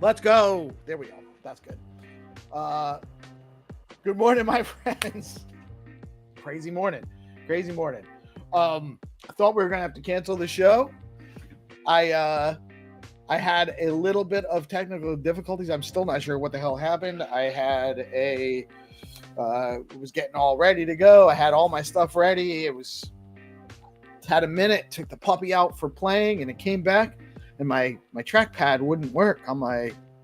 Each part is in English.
Let's go. There we go. That's good. Good morning, my friends. Crazy morning. I thought we were gonna have to cancel the show. I had a little bit of technical difficulties. I'm still not sure what the hell happened. I had was getting all ready to go. I had all my stuff ready. Had a minute, took the puppy out for playing, and it came back, and my trackpad wouldn't work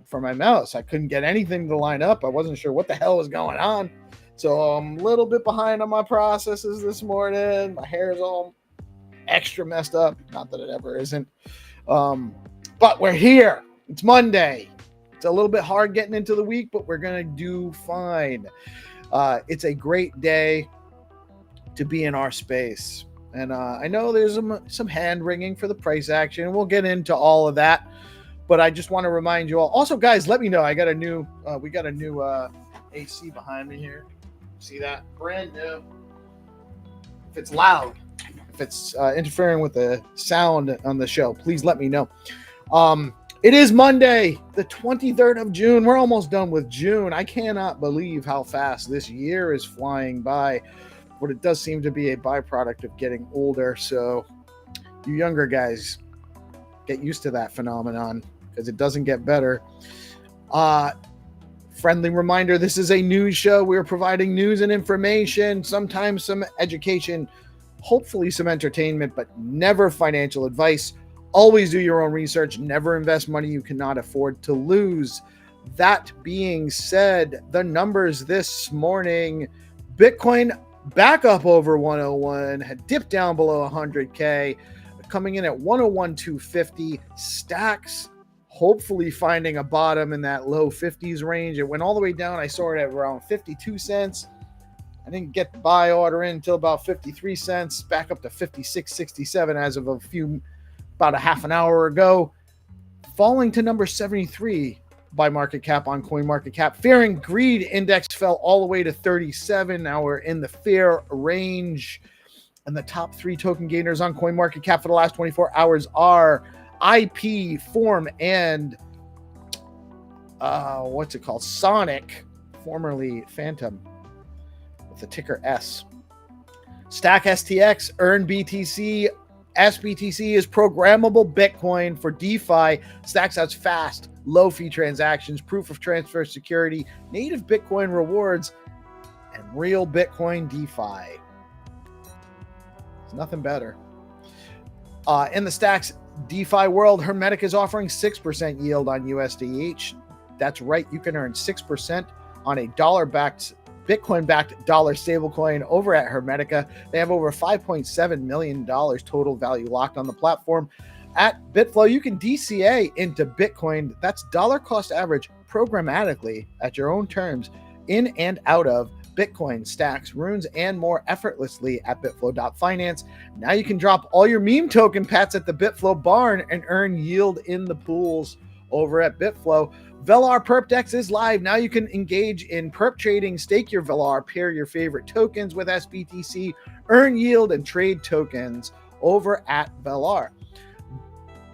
for my mouse. I couldn't get anything to line up. I wasn't sure what the hell was going on. So I'm a little bit behind on my processes this morning. My hair is all extra messed up. Not that it ever isn't. But we're here. It's Monday. It's a little bit hard getting into the week, but we're going to do fine. It's a great day to be in our space. And I know there's some hand wringing for the price action. We'll get into all of that. But I just want to remind you all. Also, guys, let me know. We got a new AC behind me here. See that? Brand new. If it's loud, if it's interfering with the sound on the show, please let me know. It is Monday, the 23rd of June. We're almost done with June. I cannot believe how fast this year is flying by. But it does seem to be a byproduct of getting older. So you younger guys, get used to that phenomenon because it doesn't get better. Friendly reminder, this is a news show. We're providing news and information, sometimes some education, hopefully some entertainment, but never financial advice. Always do your own research. Never invest money you cannot afford to lose. That being said, the numbers this morning, Bitcoin back up over 101, had dipped down below 100K, coming in at 101,250. Stacks hopefully finding a bottom in that low 50s range. It went all the way down. I saw it at around 52 cents. I didn't get the buy order in until about 53 cents, back up to 56.67 as of about a half an hour ago, falling to number 73 by market cap on CoinMarketCap. Fear and Greed Index fell all the way to 37. Now we're in the fair range. And the top three token gainers on CoinMarketCap for the last 24 hours are IP, Form, and Sonic, formerly Phantom, with the ticker S. Stack STX, Earn BTC. SBTC is programmable Bitcoin for DeFi. Stacks has fast, low-fee transactions, proof of transfer security, native Bitcoin rewards, and real Bitcoin DeFi. It's nothing better. In the Stacks DeFi world, Hermetic is offering 6% yield on USDH. That's right, you can earn 6% on a Bitcoin-backed dollar stablecoin over at Hermetica. They have over $5.7 million total value locked on the platform. At BitFlow, you can DCA into Bitcoin. That's dollar cost average programmatically at your own terms in and out of Bitcoin, stacks, runes, and more effortlessly at bitflow.finance. Now you can drop all your meme token pats at the BitFlow barn and earn yield in the pools over at BitFlow. Velar Perp Dex is live. Now you can engage in perp trading, stake your Velar, pair your favorite tokens with SBTC, earn yield, and trade tokens over at Velar.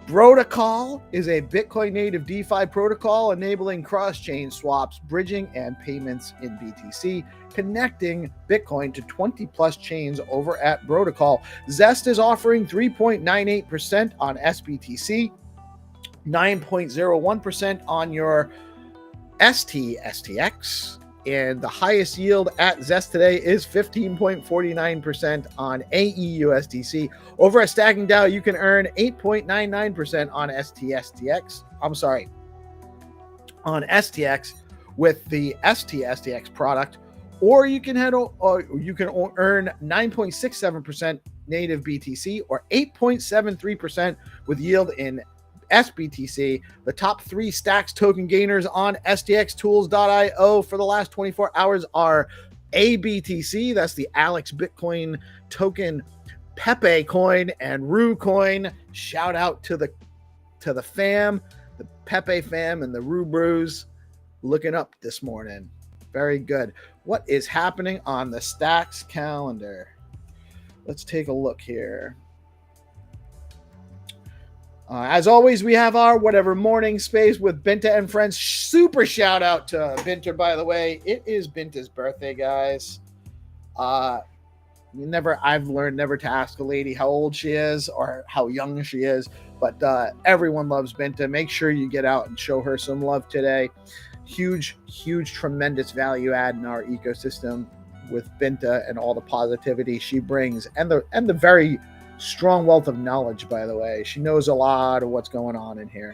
Protocol is a Bitcoin native DeFi protocol enabling cross-chain swaps, bridging, and payments in BTC, connecting Bitcoin to 20 plus chains over at Protocol. Zest is offering 3.98% on SBTC, 9.01% on your STX, and the highest yield at Zest today is 15.49% on AEUSDC. Over at Stacking DAO, you can earn 8.99% on on STX with the STX product, or you can earn 9.67% native BTC or 8.73% with yield in SBTC. The top three Stacks token gainers on stxtools.io for the last 24 hours are ABTC, that's the Alex Bitcoin token, Pepe coin, and Rue coin. Shout out to the fam, the Pepe fam and the Rue Brews, looking up this morning. Very good. What is happening on the Stacks calendar? Let's take a look here. As always, we have our whatever morning space with Binta and Friends. Super shout out to Binta, by the way. It is Binta's birthday, guys. I've learned never to ask a lady how old she is or how young she is, but everyone loves Binta. Make sure you get out and show her some love today. Huge, tremendous value add in our ecosystem with Binta and all the positivity she brings, and the very strong wealth of knowledge, by the way. She knows a lot of what's going on in here.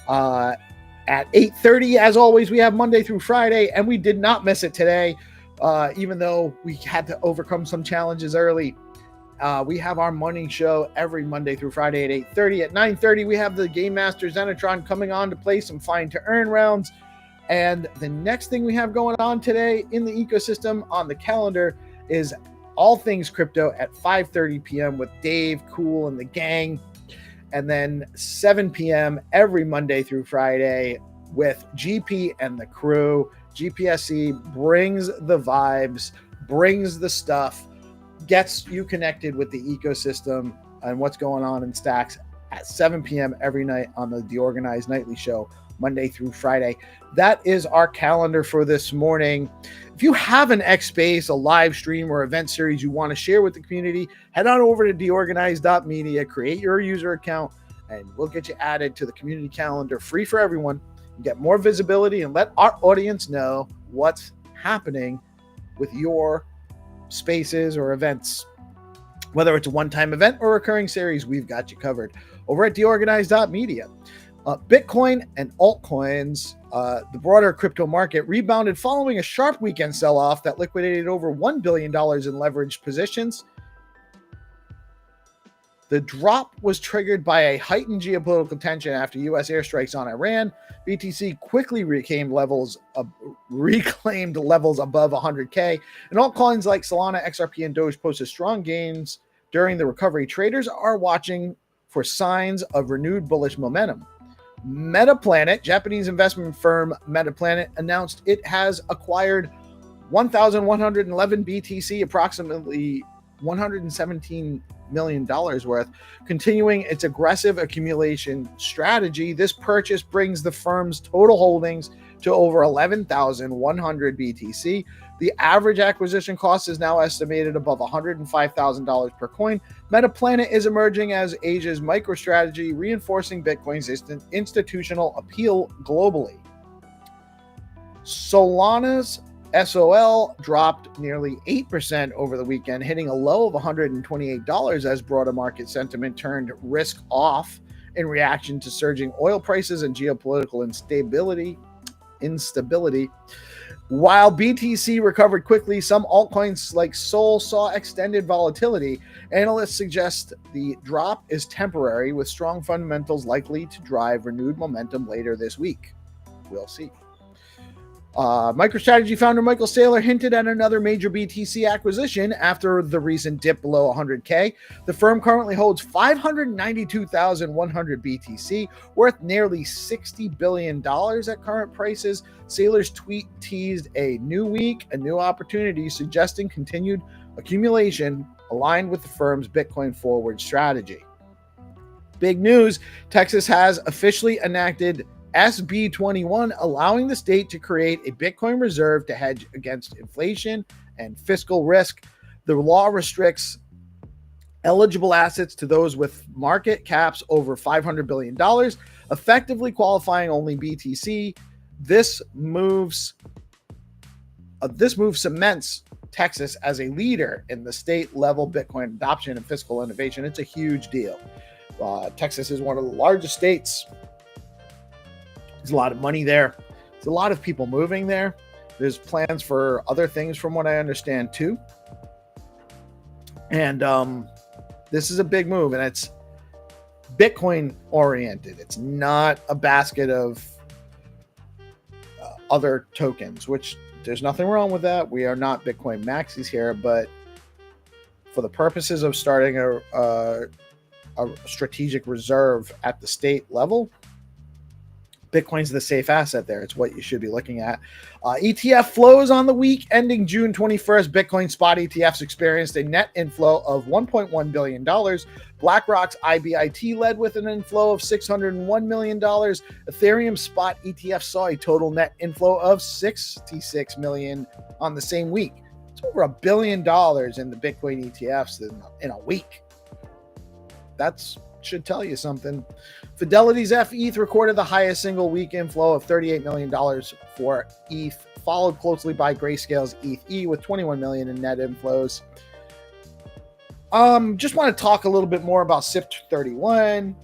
At 8:30, as always, we have Monday through Friday, and we did not miss it today, even though we had to overcome some challenges early. We have our morning show every Monday through Friday at 8:30. At 9:30, we have the Game Master Xenitron coming on to play some Find to Earn rounds. And the next thing we have going on today in the ecosystem on the calendar is all things crypto at 5:30 p.m. with Dave, Cool, and the gang. And then 7 p.m. every Monday through Friday with GP and the crew. GPSC brings the vibes, brings the stuff, gets you connected with the ecosystem and what's going on in stacks at 7 p.m. every night on the DeOrganized nightly show, Monday through Friday. That is our calendar for this morning. If you have an X Space, a live stream, or event series you want to share with the community, head on over to DeOrganized.media, create your user account, and we'll get you added to the community calendar, free for everyone, and get more visibility and let our audience know what's happening with your spaces or events. Whether it's a one-time event or recurring series, we've got you covered over at DeOrganized.media. Bitcoin and altcoins, the broader crypto market rebounded following a sharp weekend sell-off that liquidated over $1 billion in leveraged positions. The drop was triggered by a heightened geopolitical tension after U.S. airstrikes on Iran. BTC quickly reclaimed levels above 100K, and altcoins like Solana, XRP, and Doge posted strong gains during the recovery. Traders are watching for signs of renewed bullish momentum. Metaplanet, Japanese investment firm Metaplanet, announced it has acquired 1,111 BTC, approximately $117 million worth, continuing its aggressive accumulation strategy. This purchase brings the firm's total holdings to over 11,100 BTC. The average acquisition cost is now estimated above $105,000 per coin. Metaplanet is emerging as Asia's MicroStrategy, reinforcing Bitcoin's institutional appeal globally. Solana's SOL dropped nearly 8% over the weekend, hitting a low of $128 as broader market sentiment turned risk off in reaction to surging oil prices and geopolitical instability. While BTC recovered quickly, some altcoins like Sol saw extended volatility. Analysts suggest the drop is temporary, with strong fundamentals likely to drive renewed momentum later this week. We'll see. MicroStrategy founder Michael Saylor hinted at another major BTC acquisition after the recent dip below 100K. The firm currently holds 592,100 BTC, worth nearly $60 billion at current prices. Saylor's tweet teased a new week, a new opportunity, suggesting continued accumulation aligned with the firm's Bitcoin forward strategy. Big news, Texas has officially enacted SB 21, allowing the state to create a Bitcoin reserve to hedge against inflation and fiscal risk. The law restricts eligible assets to those with market caps over $500 billion, effectively qualifying only BTC. This move cements Texas as a leader in the state-level Bitcoin adoption and fiscal innovation. It's a huge deal. Texas is one of the largest states. There's a lot of money there. There's a lot of people moving there. There's plans for other things from what I understand too. And this is a big move, and it's Bitcoin oriented. It's not a basket of other tokens, which there's nothing wrong with that. We are not Bitcoin maxis here, but for the purposes of starting a strategic reserve at the state level, Bitcoin's the safe asset there. It's what you should be looking at. ETF flows on the week ending June 21st. Bitcoin spot ETFs experienced a net inflow of $1.1 billion. BlackRock's IBIT led with an inflow of $601 million. Ethereum spot ETF saw a total net inflow of $66 million on the same week. It's over $1 billion in the Bitcoin ETFs in a week. That's should tell you something. Fidelity's FETH recorded the highest single week inflow of $38 million for ETH, followed closely by Grayscale's ETH with $21 million in net inflows. Just want to talk a little bit more about SIP31.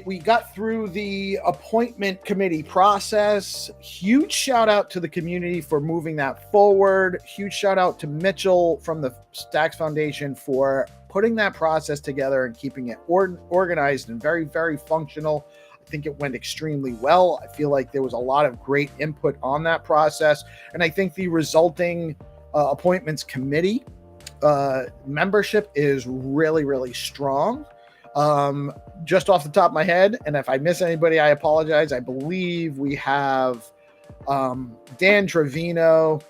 We got through the appointment committee process. Huge shout out to the community for moving that forward. Huge shout out to Mitchell from the Stacks Foundation for putting that process together and keeping it organized and very, very functional. I think it went extremely well. I feel like there was a lot of great input on that process. And I think the resulting appointments committee membership is really, really strong. Just off the top of my head, and if I miss anybody, I apologize. I believe we have Dan Trevino,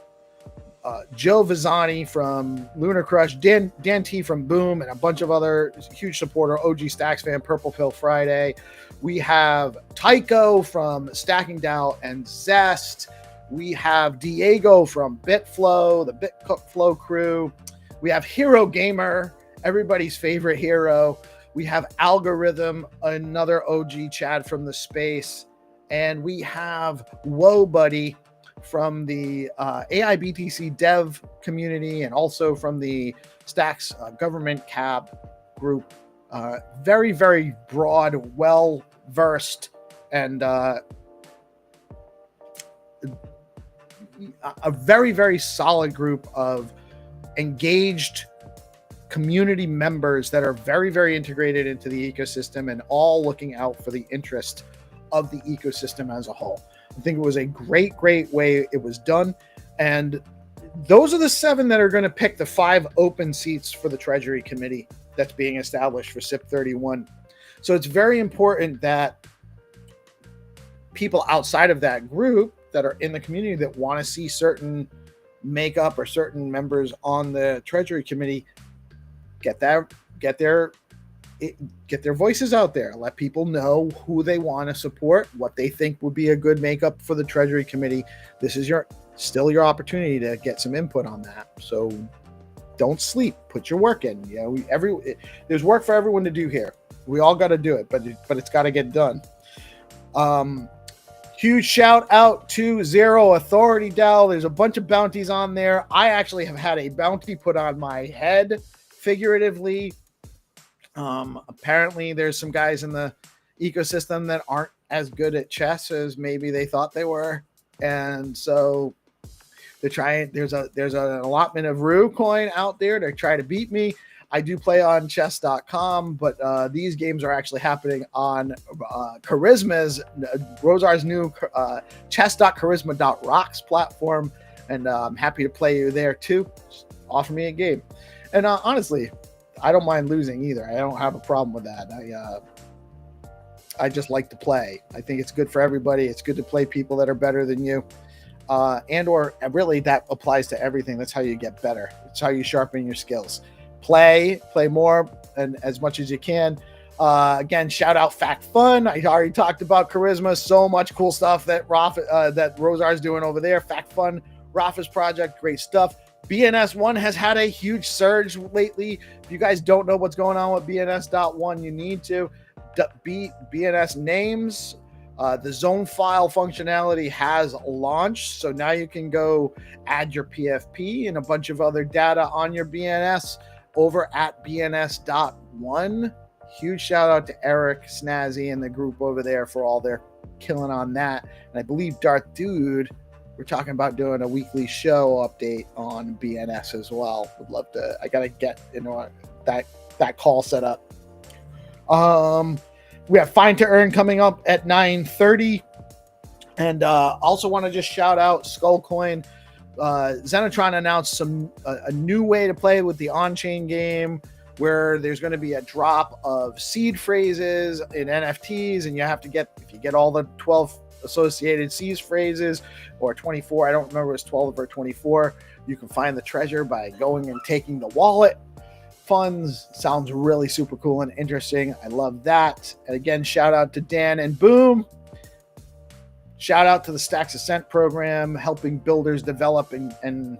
Joe Vizzani from Lunar Crush, Dan T from Boom, and a bunch of other huge supporter, OG Stacks fan, Purple Pill Friday. We have Tycho from Stacking DAO and Zest. We have Diego from Bitflow, the BitFlow crew. We have Hero Gamer, everybody's favorite hero. We have Algorithm, another OG Chad from the space. And we have Whoa Buddy from the AIBTC dev community and also from the Stacks government cab group. Very, very broad, well-versed, and a very, very solid group of engaged community members that are very, very integrated into the ecosystem and all looking out for the interest of the ecosystem as a whole. I think it was a great, great way it was done. And those are the 7 that are going to pick the 5 open seats for the Treasury Committee that's being established for SIP31. So it's very important that people outside of that group that are in the community that want to see certain makeup or certain members on the Treasury Committee get their voices out there, let people know who they want to support, what they think would be a good makeup for the Treasury Committee. This is still your opportunity to get some input on that. So don't sleep, put your work in. There's work for everyone to do here. We all got to do it, but it's got to get done. Huge shout out to Zero Authority DAO. There's a bunch of bounties on there. I actually have had a bounty put on my head, figuratively. Apparently there's some guys in the ecosystem that aren't as good at chess as maybe they thought they were. And so they're trying, there's an allotment of Rue coin out there to try to beat me. I do play on chess.com, but these games are actually happening on Charisma's, Rosar's new chess.charisma.rocks platform. And I'm happy to play you there too. Just offer me a game. And honestly, I don't mind losing either. I don't have a problem with that. I just like to play. I think it's good for everybody. It's good to play people that are better than you. Or really that applies to everything. That's how you get better. It's how you sharpen your skills. Play more and as much as you can. Again, shout out Fact Fun. I already talked about Charisma. So much cool stuff that that Rosar's doing over there. Fact Fun, Rafa's project, great stuff. BNS1 has had a huge surge lately. If you guys don't know what's going on with BNS.1, you need to. BNS names, the zone file functionality has launched. So now you can go add your PFP and a bunch of other data on your BNS over at BNS.1. Huge shout out to Eric, Snazzy, and the group over there for all their killing on that. And I believe Darth Dude, we're talking about doing a weekly show update on BNS as well. Would love to. I gotta get that call set up. We have Find to Earn coming up at 9:30, and also want to just shout out Skullcoin. Xenitron announced a new way to play with the on-chain game. where there's going to be a drop of seed phrases in NFTs, and you have to if you get all the 12 associated seed phrases, or 24, I don't remember, it's 12 or 24, you can find the treasure by going and taking the wallet funds. Sounds really super cool and interesting. I love that. And again, shout out to Dan and Boom. Shout out to the Stacks Ascent program, helping builders develop and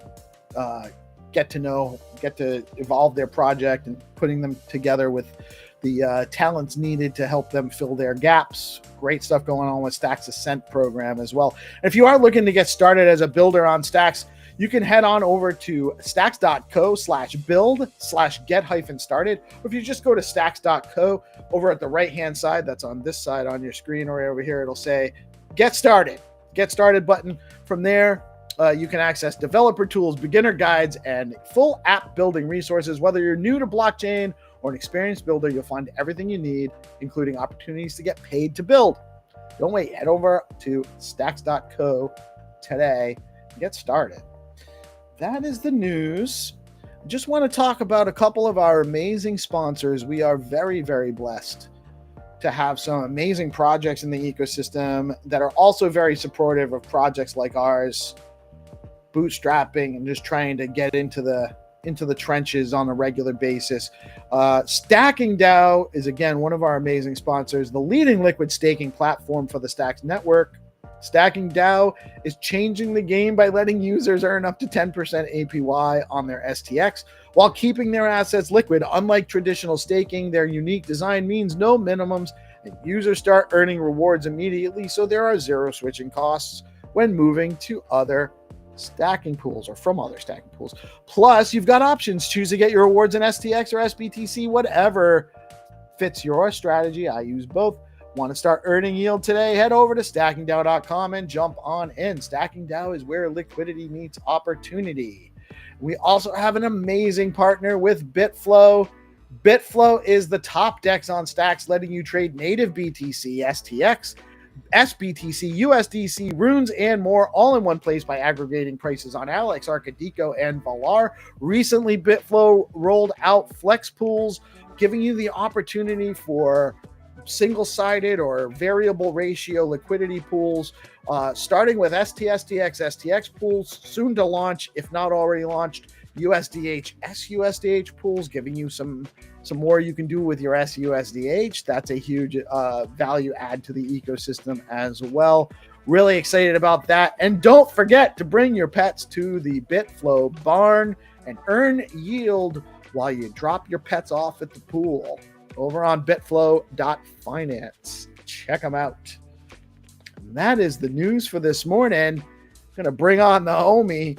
get to evolve their project and putting them together with the talents needed to help them fill their gaps. Great stuff going on with Stacks Ascent program as well. And if you are looking to get started as a builder on Stacks, you can head on over to stacks.co/build/get-started. Or if you just go to stacks.co, over at the right-hand side, that's on this side on your screen, or over here, it'll say Get Started. Get Started button. From there, you can access developer tools, beginner guides, and full app building resources. Whether you're new to blockchain or an experienced builder, you'll find everything you need, including opportunities to get paid to build. Don't wait. Head over to stacks.co today and get started. That is the news. I just want to talk about a couple of our amazing sponsors. We are very, very blessed to have some amazing projects in the ecosystem that are also very supportive of projects like ours, bootstrapping and just trying to get into the trenches on a regular basis. Stacking DAO is, again, one of our amazing sponsors, the leading liquid staking platform for the Stacks network. Stacking DAO is changing the game by letting users earn up to 10% APY on their STX while keeping their assets liquid. Unlike traditional staking, their unique design means no minimums, and users start earning rewards immediately, so there are zero switching costs when moving to other stacking pools or from other stacking pools. Plus, you've got options. Choose to get your rewards in STX or SBTC, whatever fits your strategy. I use both. Want to start earning yield today? Head over to stackingdao.com and jump on in. Stacking DAO is where liquidity meets opportunity. We also have an amazing partner with BitFlow. BitFlow is the top DEX on Stacks, letting you trade native BTC, STX, SBTC, USDC, runes, and more, all in one place by aggregating prices on Alex, Arcadico, and Valar. Recently, BitFlow rolled out flex pools, giving you the opportunity for single-sided or variable ratio liquidity pools, starting with STSTX, STX pools, soon to launch, if not already launched, USDH, SUSDH pools, giving you some more you can do with your SUSDH. That's a huge value add to the ecosystem as well. Really excited about that. And don't forget to bring your pets to the BitFlow barn and earn yield while you drop your pets off at the pool over on bitflow.finance. Check them out. And that is the news for this morning. Gonna bring on the homie.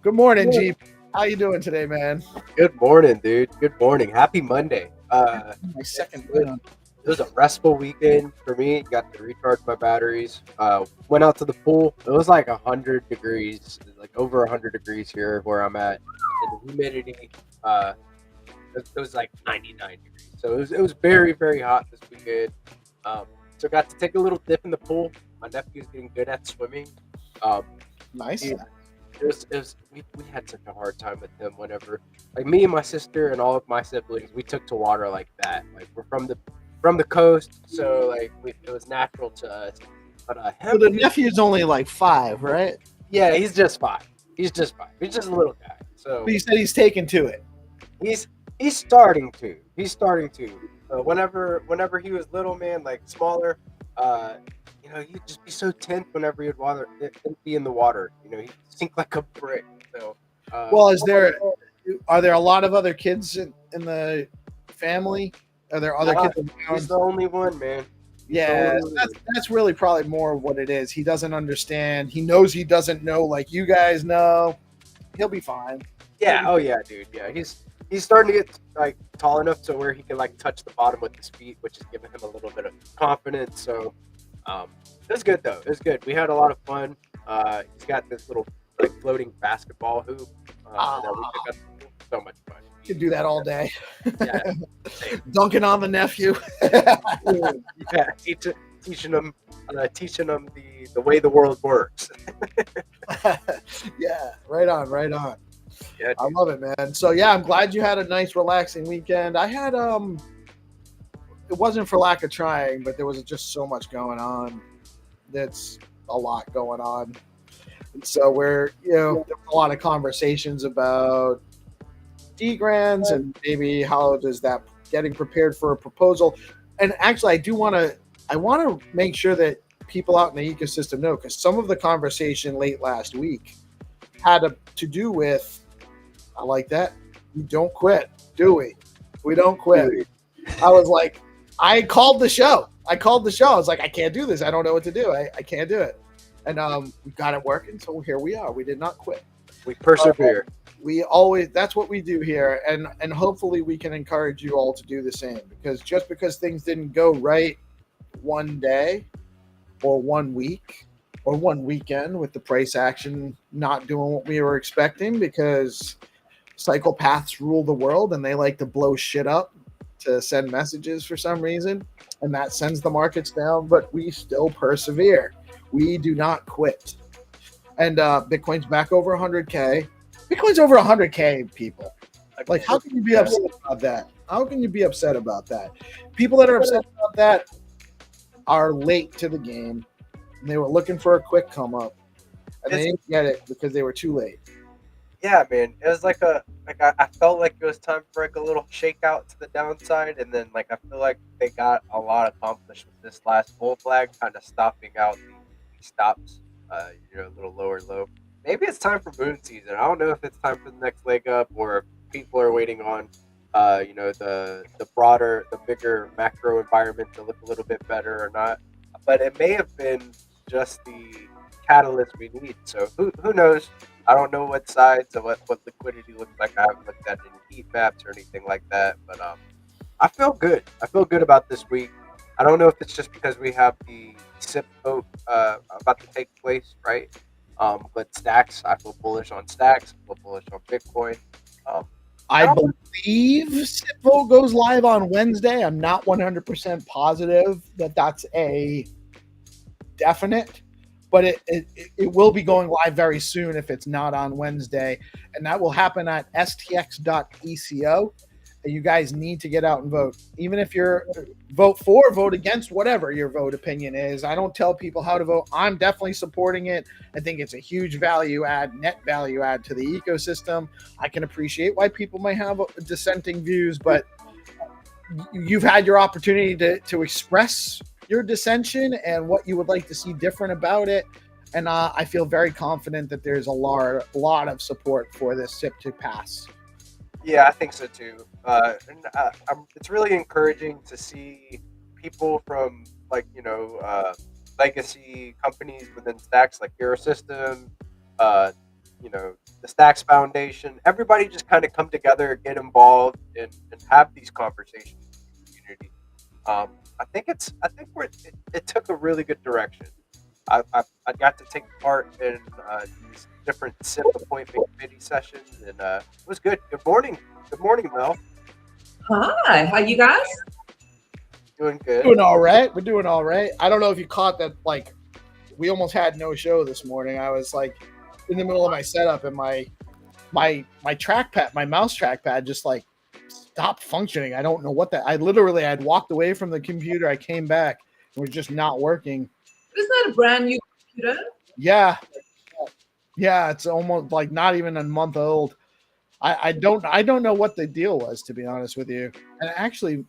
Good morning, G. How you doing today, man? Good morning, dude. Good morning. Happy Monday. My second one. It was a restful weekend for me. Got to recharge my batteries. Went out to the pool. It was like 100 degrees, like over 100 degrees here where I'm at. And the humidity, it was like 99 degrees. So it was very, very hot this weekend. So got to take a little dip in the pool. My nephew's getting good at swimming. Nice. We had such a hard time with him whenever, like, me and my sister and all of my siblings, we took to water like that. Like, we're from the coast, so like it was natural to us. But so the nephew's only like 5, right? Yeah, he's just 5. He's just a little guy. So but you said he's taken to it. He's starting to. Whenever he was little, man, like smaller, he'd just be so tense whenever he'd be in the water. He'd sink like a brick. So, well, are there a lot of other kids in the family? Are there other kids around? He's the only one, man. Yeah, that's really probably more of what it is. He doesn't understand. He knows he doesn't know like you guys know. He'll be fine. Yeah. Oh yeah, dude. Yeah, he's starting to get like tall enough to where he can like touch the bottom with his feet, which is giving him a little bit of confidence. So it was good though. It was good. We had a lot of fun. He's got this little like floating basketball hoop that we took up. So much fun. You can do that all day. Yeah. Dunking on the nephew. Yeah, teaching them the way the world works. Yeah, right on. Yeah, I love it, man. So yeah, I'm glad you had a nice, relaxing weekend. I had it wasn't for lack of trying, but there was just so much going on. That's a lot going on. And so there were a lot of conversations about grants and maybe how does that getting prepared for a proposal. And actually, I want to make sure that people out in the ecosystem know, because some of the conversation late last week had to do with, I like that. We don't quit, do we? We don't quit. I was like, I called the show. I was like, I can't do this. I don't know what to do. I can't do it. And we got it working. So here we are. We did not quit. We persevere. That's what we do here. And hopefully we can encourage you all to do the same, because just because things didn't go right one day or 1 week or one weekend with the price action not doing what we were expecting, because psychopaths rule the world and they like to blow shit up to send messages for some reason, and that sends the markets down, but we still persevere. We do not quit. And Bitcoin's back over 100K. Bitcoin's over 100K, people. Like, how can you be upset about that? How can you be upset about that? People that are upset about that are late to the game. And they were looking for a quick come up, and they didn't get it because they were too late. Yeah, man. It was like I felt like it was time for like a little shakeout to the downside, and then like I feel like they got a lot accomplished with this last bull flag, kind of stopping out the stops, a little lower low. Maybe it's time for moon season. I don't know if it's time for the next leg up, or if people are waiting on, the bigger macro environment to look a little bit better or not. But it may have been just the catalyst we need. So who knows? I don't know what sides of what liquidity looks like. I haven't looked at any heat maps or anything like that. But I feel good. I feel good about this week. I don't know if it's just because we have the SIP vote about to take place, right? But stacks, I feel bullish on stacks. I feel bullish on Bitcoin. I believe SIP vote goes live on Wednesday. I'm not 100% positive that that's a definite, but it will be going live very soon if it's not on Wednesday, and that will happen at stx.eco. And you guys need to get out and vote. Even if you're vote for, vote against, whatever your vote opinion is. I don't tell people how to vote. I'm definitely supporting it. I think it's a huge net value add to the ecosystem. I can appreciate why people may have dissenting views, but you've had your opportunity to express your dissension and what you would like to see different about it. And I feel very confident that there's a lot of support for this SIP to pass. Yeah, I think so too. It's really encouraging to see people from legacy companies within Stacks, like Hero System, the Stacks Foundation. Everybody just kind of come together, get involved, and have these conversations in the community. I think it took a really good direction. I got to take part in these different SIP appointment committee sessions, and it was good. Good morning, Mel. Hi, how you guys? Doing good. Doing all right. We're doing all right. I don't know if you caught that. Like, we almost had no show this morning. I was like in the middle of my setup, and my trackpad, my mouse trackpad, just like stopped functioning. I don't know what that. I had walked away from the computer. I came back and it was just not working. Isn't that a brand new computer? Yeah, it's almost like not even a month old. I don't know what the deal was, to be honest with you. And actually,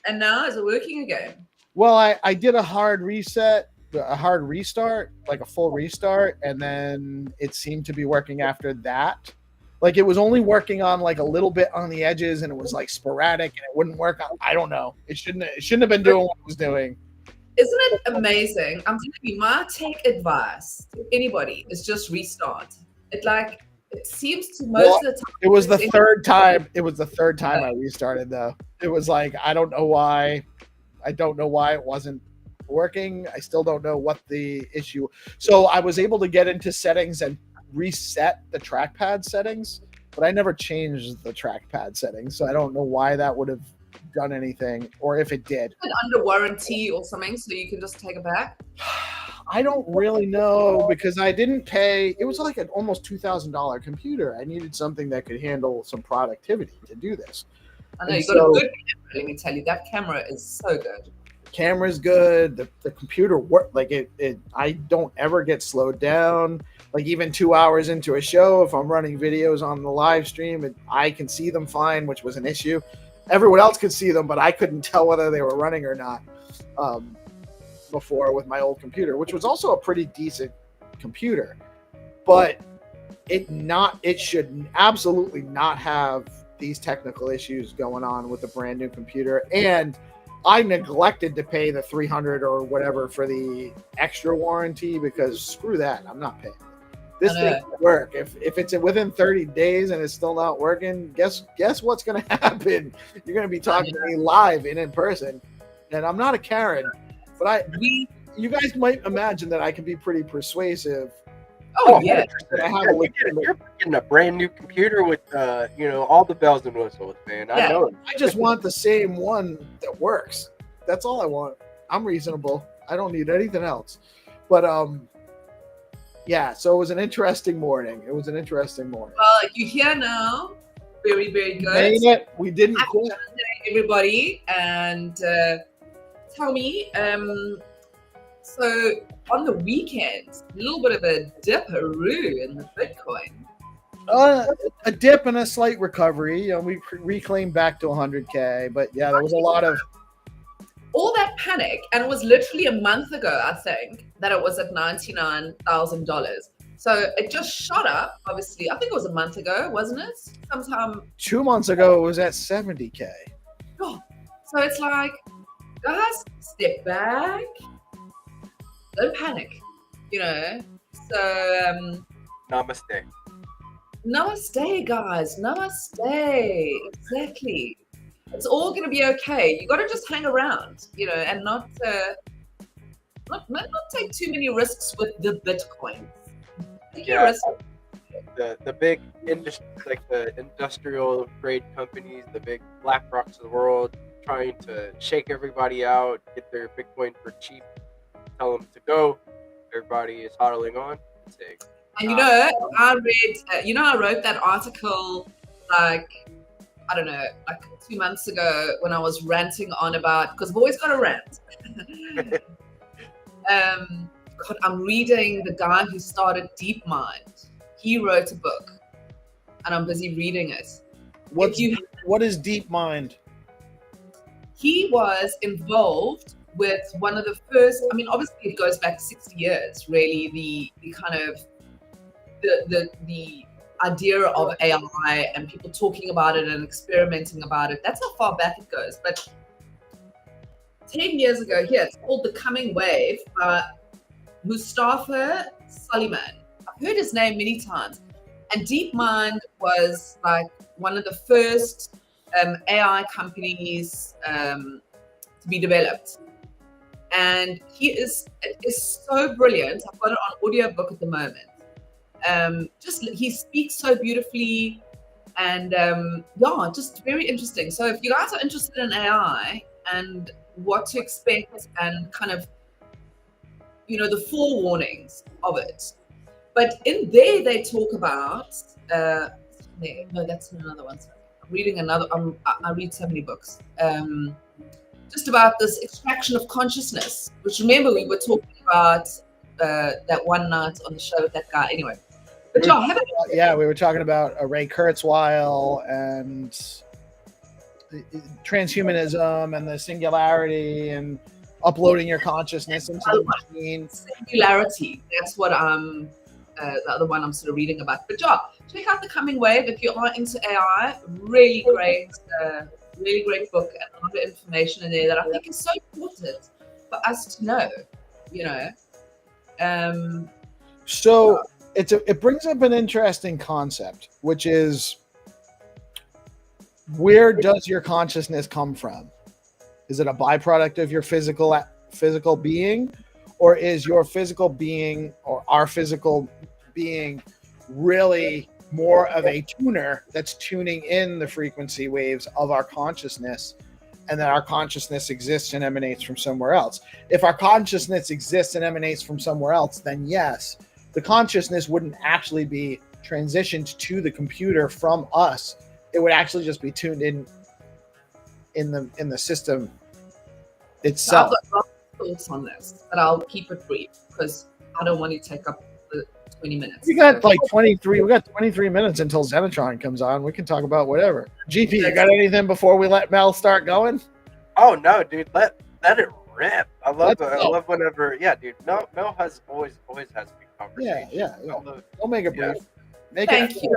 and now is it working again? Well, I did a hard reset, a hard restart, like a full restart, and then it seemed to be working after that. Like, it was only working on like a little bit on the edges, and it was like sporadic, and it wouldn't work on. I don't know. It shouldn't have been doing what it was doing. Isn't it amazing? I'm telling you, my tech advice to anybody is just restart. It seems to most of the time. It was the third time. It was the third time I restarted, though. It was like, I don't know why. I don't know why it wasn't working. I still don't know what the issue. So I was able to get into settings and reset the trackpad settings, but I never changed the trackpad settings. So I don't know why that would have done anything, or if it did. Under warranty or something, so you can just take it back. I don't really know because I didn't pay. It was like an almost $2,000 computer. I needed something that could handle some productivity to do this. I know And you got a so- good camera. Let me tell you, that camera is so good. Camera's good. The computer work like it. I don't ever get slowed down. Like even 2 hours into a show, if I'm running videos on the live stream, I can see them fine, which was an issue. Everyone else could see them, but I couldn't tell whether they were running or not before with my old computer, which was also a pretty decent computer. But it should absolutely not have these technical issues going on with a brand new computer. And I neglected to pay the $300 or whatever for the extra warranty because screw that, I'm not paying. This thing will work. If it's within 30 days and it's still not working, guess what's going to happen? You're going to be talking to me live in person, and I'm not a Karen, but you guys might imagine that I can be pretty persuasive. Oh yeah, you're getting a brand new computer with all the bells and whistles, man. I know. I just want the same one that works. That's all I want. I'm reasonable. I don't need anything else. But yeah. So it was an interesting morning. Well, you're here now. Very, very good. Made it. We didn't quit. Everybody, and tell me, so on the weekend, a little bit of a dip-a-roo in the Bitcoin. A dip and a slight recovery. We reclaimed back to 100K, but yeah, there was a lot of all that panic, and it was literally a month ago, I think, that it was at $99,000. So it just shot up. Obviously, I think it was a month ago, wasn't it? Sometime 2 months ago, it was at 70K. Oh, so it's like, guys, step back. Don't panic, So, namaste. Namaste, guys. Namaste. Exactly. It's all going to be okay. You got to just hang around, and not take too many risks with the Bitcoin. Yeah. The big industry, like the industrial grade companies, the big BlackRocks of the world, trying to shake everybody out, get their Bitcoin for cheap. Tell them to go. Everybody is hodling on. And I read, I wrote that article like 2 months ago when I was ranting on about, because I've always got a rant. God, I'm reading the guy who started DeepMind. He wrote a book, and I'm busy reading it. What is DeepMind? He was involved with one of the first, obviously it goes back 60 years, really, the kind of the idea of AI and people talking about it and experimenting about it. That's how far back it goes. But 10 years ago here, it's called The Coming Wave by Mustafa Suleyman. I've heard his name many times. And DeepMind was like one of the first AI companies to be developed. And he is so brilliant. I've got it on audiobook at the moment. He speaks so beautifully, and just very interesting. So if you guys are interested in AI and what to expect and kind of the forewarnings of it, but in there they talk about no, that's another one. I'm reading another. I read so many books. Just about this extraction of consciousness, which remember we were talking about that one night on the show with that guy. Anyway, but we were talking about Ray Kurzweil and transhumanism and the singularity and uploading your consciousness into the machine. Singularity. That's what I'm. The other one I'm sort of reading about. But check out The Coming Wave if you are into AI. Really great book and a lot of information in there that I think is so important for us to know. So it brings up an interesting concept, which is, where does your consciousness come from? Is it a byproduct of your physical being, or is your physical being or our physical being really more of a tuner that's tuning in the frequency waves of our consciousness and that our consciousness exists and emanates from somewhere else. If our consciousness exists and emanates from somewhere else, then yes, the consciousness wouldn't actually be transitioned to the computer from us. It would actually just be tuned in the system itself. So I've got lots of thoughts on this, but I'll keep it brief because I don't want to take up the 20 minutes. We got like 23. We got 23 minutes until Xenitron comes on. We can talk about whatever. GP, you got anything before we let Mel start going? Oh no, dude, let it rip. I love whenever. Yeah, dude. Mel has always has good conversation. Yeah. Don't make it brief. Thank you.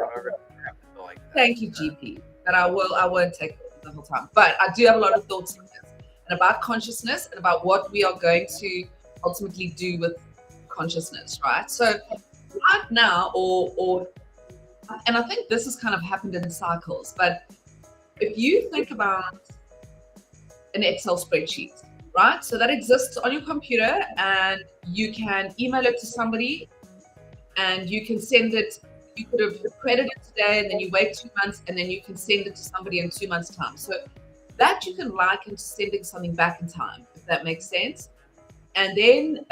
Thank you, GP. But I won't take the whole time. But I do have a lot of thoughts on this and about consciousness and about what we are going to ultimately do with consciousness, right? So right now, and I think this has kind of happened in cycles, but if you think about an Excel spreadsheet, right? So that exists on your computer and you can email it to somebody and you can send it. You could have credited today and then you wait 2 months and then you can send it to somebody in 2 months' time. So that you can liken to sending something back in time, if that makes sense. And then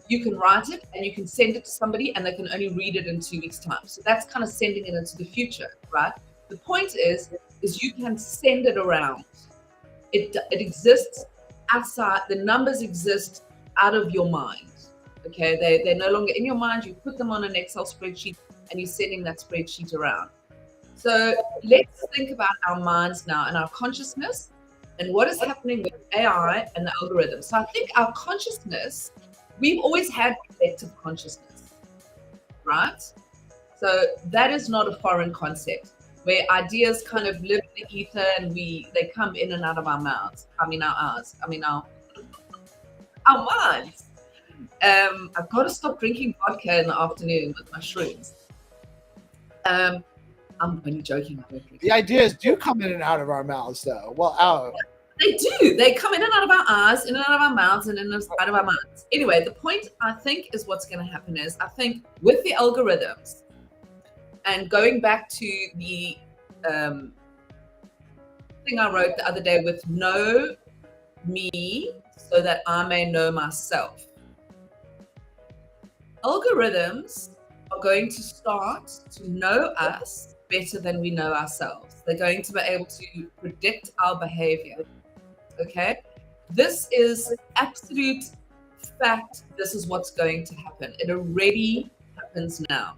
you can write it and you can send it to somebody and they can only read it in 2 weeks' time. So that's kind of sending it into the future, right? The point is you can send it around. It exists outside. The numbers exist out of your mind. Okay, they're no longer in your mind. You put them on an Excel spreadsheet and you're sending that spreadsheet around. So let's think about our minds now and our consciousness and what is happening with AI and the algorithms. So I think our consciousness, we've always had collective consciousness, right? So that is not a foreign concept where ideas kind of live in the ether and they come in and out of our mouths. Our minds. I've got to stop drinking vodka in the afternoon with my shrooms. I'm only joking. I don't drink. The ideas do come in and out of our mouths, though. Well, out. They do. They come in and out of our eyes, in and out of our mouths, and in and out of our minds. Anyway, the point I think is what's going to happen is I think with the algorithms and going back to the thing I wrote the other day with know me so that I may know myself. Algorithms are going to start to know us better than we know ourselves. They're going to be able to predict our behavior. Okay? This is absolute fact. This is what's going to happen. It already happens now.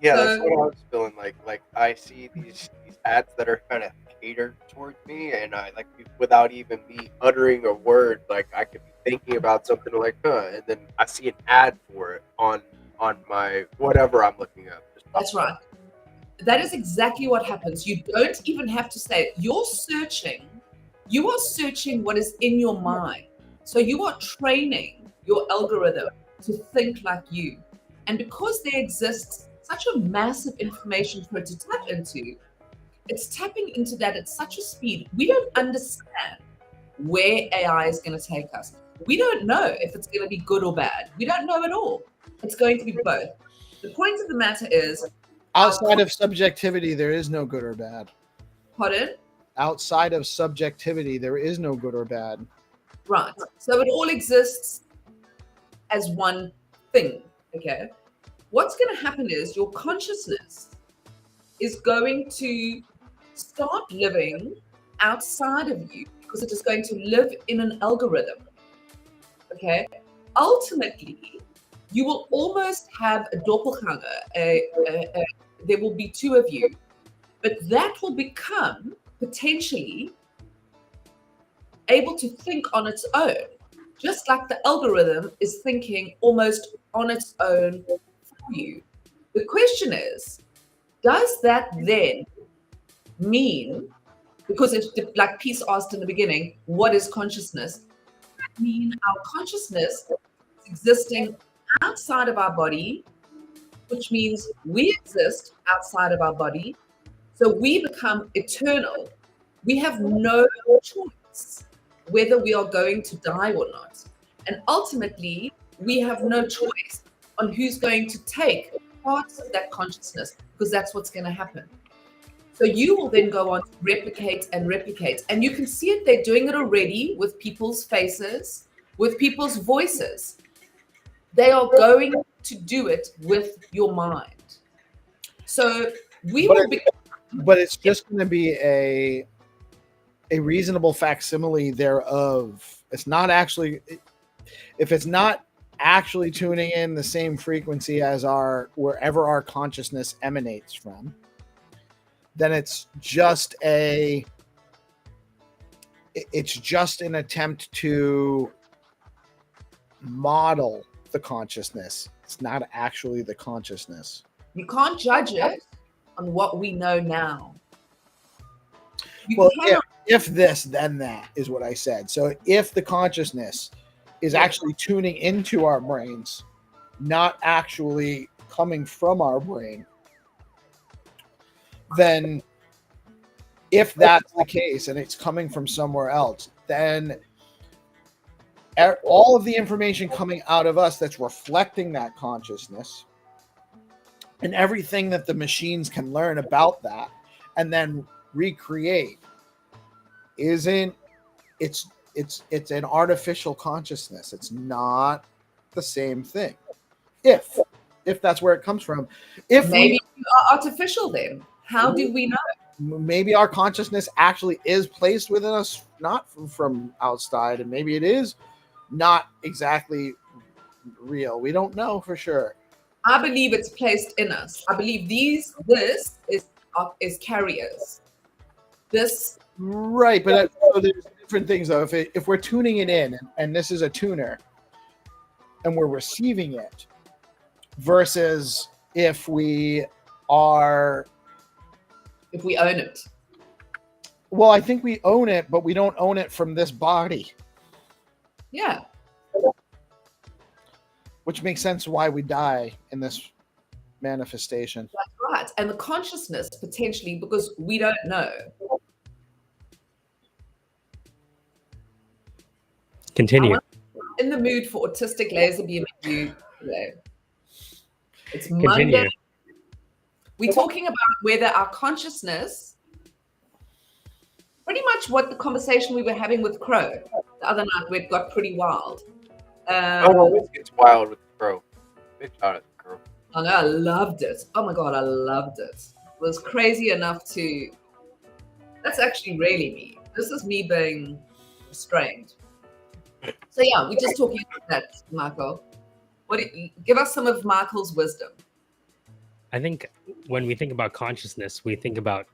Yeah, that's what I was feeling like. Like I see these ads that are kind of catered towards me, and I like without even me uttering a word, like I could be thinking about something like, and then I see an ad for it on my whatever I'm looking up. That's right. That is exactly what happens. You don't even have to say it. You are searching what is in your mind. So you are training your algorithm to think like you. And because there exists such a massive information for it to tap into, it's tapping into that at such a speed. We don't understand where AI is going to take us. We don't know if it's going to be good or bad. We don't know at all. It's going to be both. The point of the matter is, outside of subjectivity, there is no good or bad. Pardon? Outside of subjectivity, there is no good or bad. Right. So it all exists as one thing. Okay. What's going to happen is your consciousness is going to start living outside of you because it is going to live in an algorithm. Okay. Ultimately, you will almost have a doppelganger. There will be two of you, but that will become potentially able to think on its own, just like the algorithm is thinking almost on its own for you. The question is, does that then mean, because it's like Peace asked in the beginning, what is consciousness? Does that mean our consciousness is existing outside of our body, which means we exist outside of our body, so we become eternal. We have no choice whether we are going to die or not. And ultimately, we have no choice on who's going to take parts of that consciousness, because that's what's going to happen. So you will then go on to replicate and replicate. And you can see it, they're doing it already with people's faces, with people's voices. They are going to do it with your mind. So we But will be. But it's just going to be a reasonable facsimile thereof. It's not actually, if it's not actually tuning in the same frequency as wherever our consciousness emanates from, then it's just an attempt to model the consciousness. It's not actually the consciousness. You can't judge it on what we know now. Well, if this, then that is what I said. So if the consciousness is actually tuning into our brains, not actually coming from our brain, then if that's the case and it's coming from somewhere else, then all of the information coming out of us that's reflecting that consciousness and everything that the machines can learn about that and then recreate it's an artificial consciousness. It's not the same thing. If that's where it comes from. If maybe we are artificial, then how do we know? Maybe our consciousness actually is placed within us, not from outside, and maybe it is not exactly real. We don't know for sure. I believe it's placed in us. I believe this is carriers. This right, but so there's different things though. If we're tuning it in, and this is a tuner, and we're receiving it, versus if we own it. Well, I think we own it, but we don't own it from this body. Yeah. Which makes sense why we die in this manifestation. That's right. And the consciousness, potentially, because we don't know. Continue. I'm in the mood for autistic laser beam review today. It's Continue. Monday. We're talking about whether our consciousness, pretty much what the conversation we were having with Crow the other night, where it got pretty wild. It always gets wild with the Crow. Big shout out to the Crow. I know, I loved it. Oh my God, I loved it. It was crazy enough to... That's actually really me. This is me being restrained. So yeah, we're just talking about that, Michael. Give us some of Michael's wisdom. I think when we think about consciousness, we think about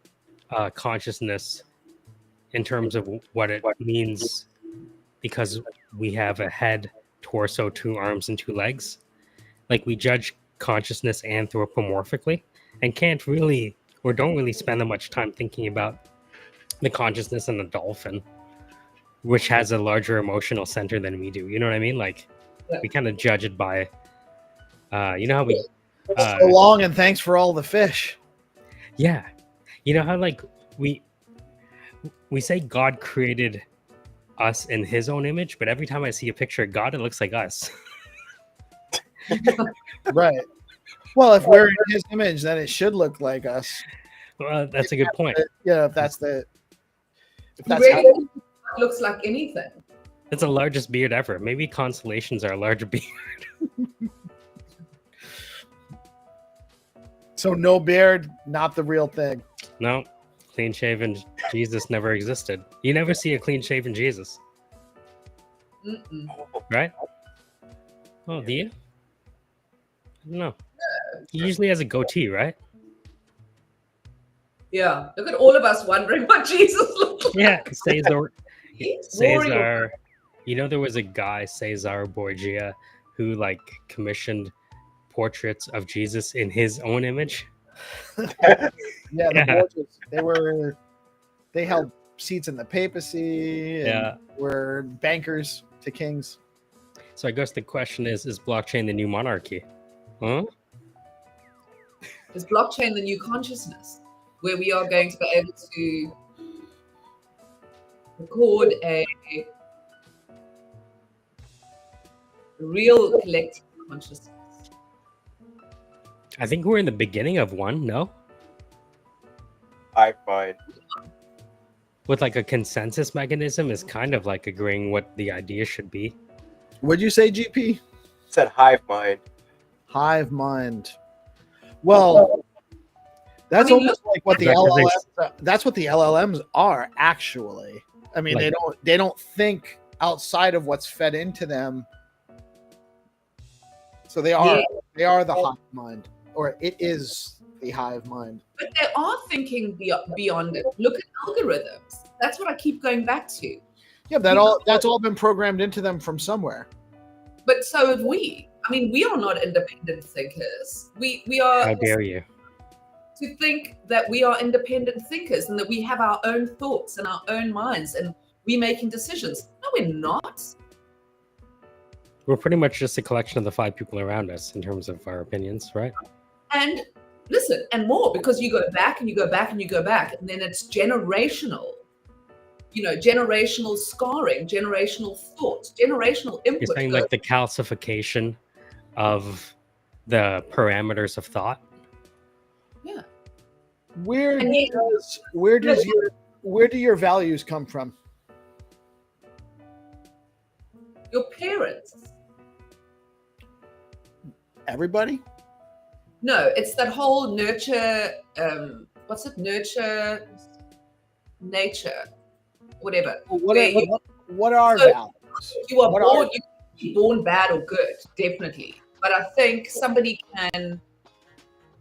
consciousness in terms of what it means, because we have a head, torso, 2 arms, and 2 legs. Like, we judge consciousness anthropomorphically and can't really, or don't really spend that much time thinking about the consciousness in a dolphin, which has a larger emotional center than we do. You know what I mean? Like, we kind of judge it by, you know how we... so long, and thanks for all the fish. Yeah. You know how, like, we say God created us in his own image, but every time I see a picture of God, it looks like us. Right. Well, if we're in his image, then it should look like us. Well, that's a good point. Yeah, if that's Really looks like anything. It's the largest beard ever. Maybe constellations are a larger beard. So no beard, not the real thing. No, clean-shaven Jesus never existed. You never see a clean-shaven Jesus. Mm-mm. Right? Oh, do you? I don't know. He usually has a goatee, right? Yeah. Look at all of us wondering what Jesus looked like. Yeah, Caesar. You know, there was a guy, Cesar Borgia, who like commissioned portraits of Jesus in his own image. Yeah, the Borgias, they held seats in the papacy and were bankers to kings. So I guess the question is blockchain the new monarchy? Huh? Is blockchain the new consciousness, where we are going to be able to record a real collective consciousness? I think we're in the beginning of one, no? hive mind. With like a consensus mechanism is kind of like agreeing what the idea should be. What'd you say, GP? It said hive mind. Hive mind. Well, that's almost like what the LLMs. That's what the LLMs are actually. I mean, Like- they don't think outside of what's fed into them. So they are the hive mind, or it is the hive mind. But they are thinking beyond it. Look at algorithms. That's what I keep going back to. Yeah, that's all been programmed into them from somewhere. But so have we. I mean, we are not independent thinkers. We are. How dare you? To think that we are independent thinkers and that we have our own thoughts and our own minds and we making decisions. No, we're not. We're pretty much just a collection of the 5 people around us in terms of our opinions, right? And listen, and more, because you go back and you go back and you go back, and then it's generational. You know, generational scarring, generational thought, generational input. You're saying like the calcification of the parameters of thought. Yeah. Where And yet- do your values come from? Your parents. Everybody? No, it's that whole nurture. What's it? Nurture, nature, whatever. What are So- values? You are What born. are- You can be born bad or good, definitely. But I think somebody can.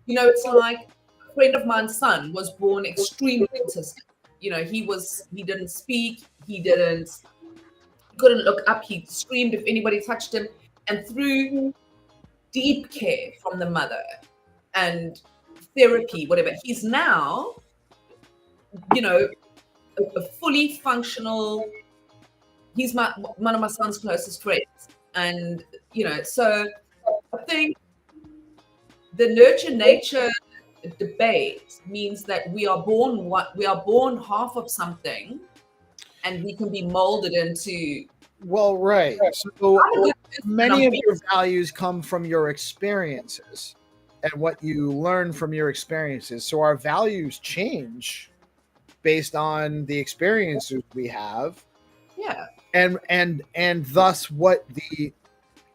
You know, it's like a friend of mine's son was born extremely autistic. You know, he didn't speak. He couldn't look up. He screamed if anybody touched him. And through deep care from the mother and therapy, whatever, he's now, you know, a fully functional. He's one of my son's closest friends. And, you know, so I think the nurture nature debate means that we are born half of something and we can be molded into. Well, right. So many of your values come from your experiences and what you learn from your experiences. So our values change based on the experiences we have. Yeah. And thus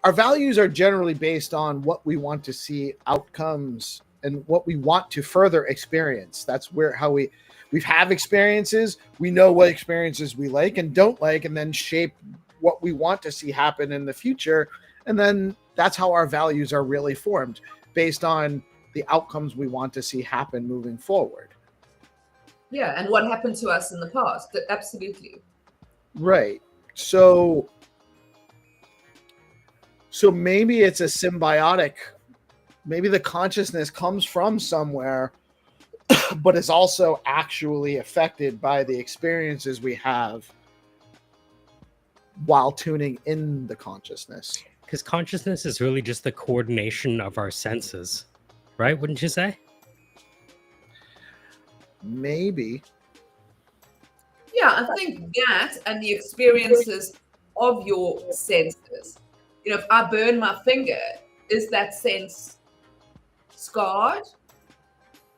our values are generally based on what we want to see outcomes and what we want to further experience. That's how we have experiences. We know what experiences we like and don't like, and then shape what we want to see happen in the future. And then that's how our values are really formed, based on the outcomes we want to see happen moving forward. Yeah. And what happened to us in the past. Absolutely. Right. So maybe it's a symbiotic. Maybe the consciousness comes from somewhere, but is also actually affected by the experiences we have while tuning in the consciousness. Because consciousness is really just the coordination of our senses, right? Wouldn't you say? Maybe. Yeah, I think that and the experiences of your senses. You know, if I burn my finger, is that sense scarred?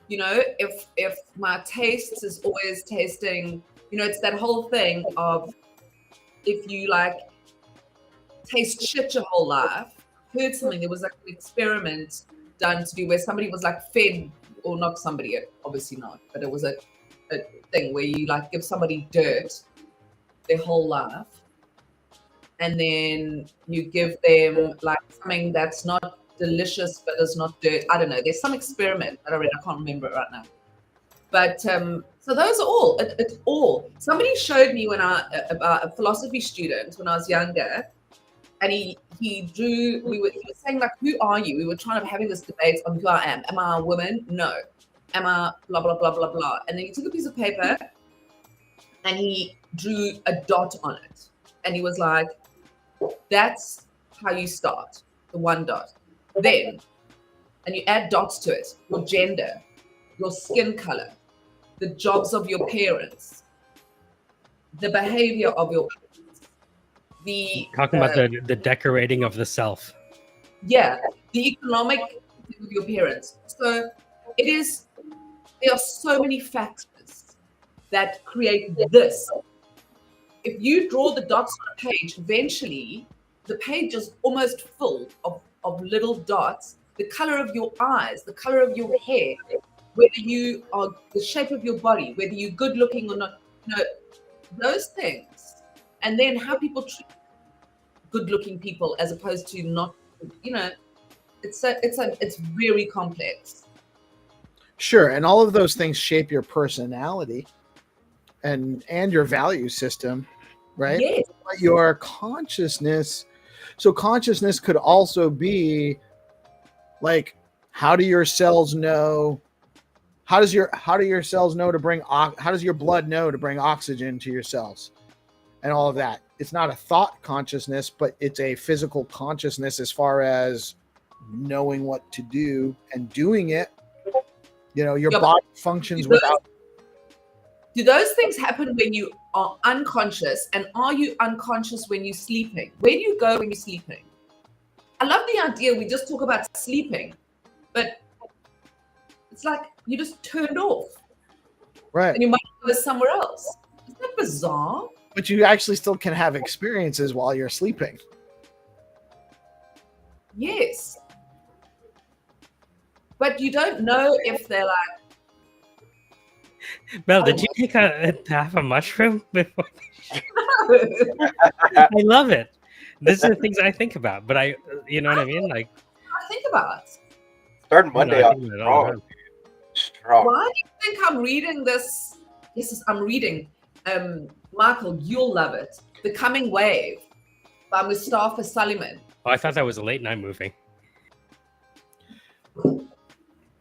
You know, if my taste is always tasting, you know, it's that whole thing of if you like taste shit your whole life. Heard something, there was like an experiment done to do where somebody was like fed, or not somebody, obviously not, but it was a thing where you like give somebody dirt their whole life, and then you give them like something that's not delicious but is not dirt. I don't know. There's some experiment that I read. I can't remember it right now. But so those are all. It's all. Somebody showed me about a philosophy student when I was younger, and he drew. He was saying like, "Who are you?" We were trying to having this debate on who I am. Am I a woman? No. Am I blah blah blah blah blah? And then he took a piece of paper and he drew a dot on it, and he was like, "That's how you start, the one dot. Then, and you add dots to it: your gender, your skin color, the jobs of your parents, the behavior of your parents, the Talking about the decorating of the self. yeah, the economic of your parents." So it is. There are so many factors that create this. If you draw the dots on a page, eventually the page is almost full of little dots. The color of your eyes, the color of your hair, whether you are the shape of your body, whether you're good looking or not, those things. And then how people treat good looking people as opposed to not, it's very complex. Sure, and all of those things shape your personality and your value system, right? Yes. But your consciousness. So consciousness could also be like, how do your cells know? How does your cells know to bring? How does your blood know to bring oxygen to your cells, and all of that? It's not a thought consciousness, but it's a physical consciousness as far as knowing what to do and doing it. Your body functions without. Do those things happen when you are unconscious? And are you unconscious when you're sleeping? Where do you go when you're sleeping? I love the idea we just talk about sleeping, but it's like you just turned off. Right. And you might go somewhere else. Isn't that bizarre? But you actually still can have experiences while you're sleeping. Yes. But you don't know if they're like, Mel, did you take half a mushroom before? I love it. These are the things I think about, but you know what I mean? Like, I think about. Starting Monday off strong. Why do you think I'm reading this? I'm reading. Michael, you'll love it. The Coming Wave by Mustafa Suleyman. Oh, I thought that was a late night movie.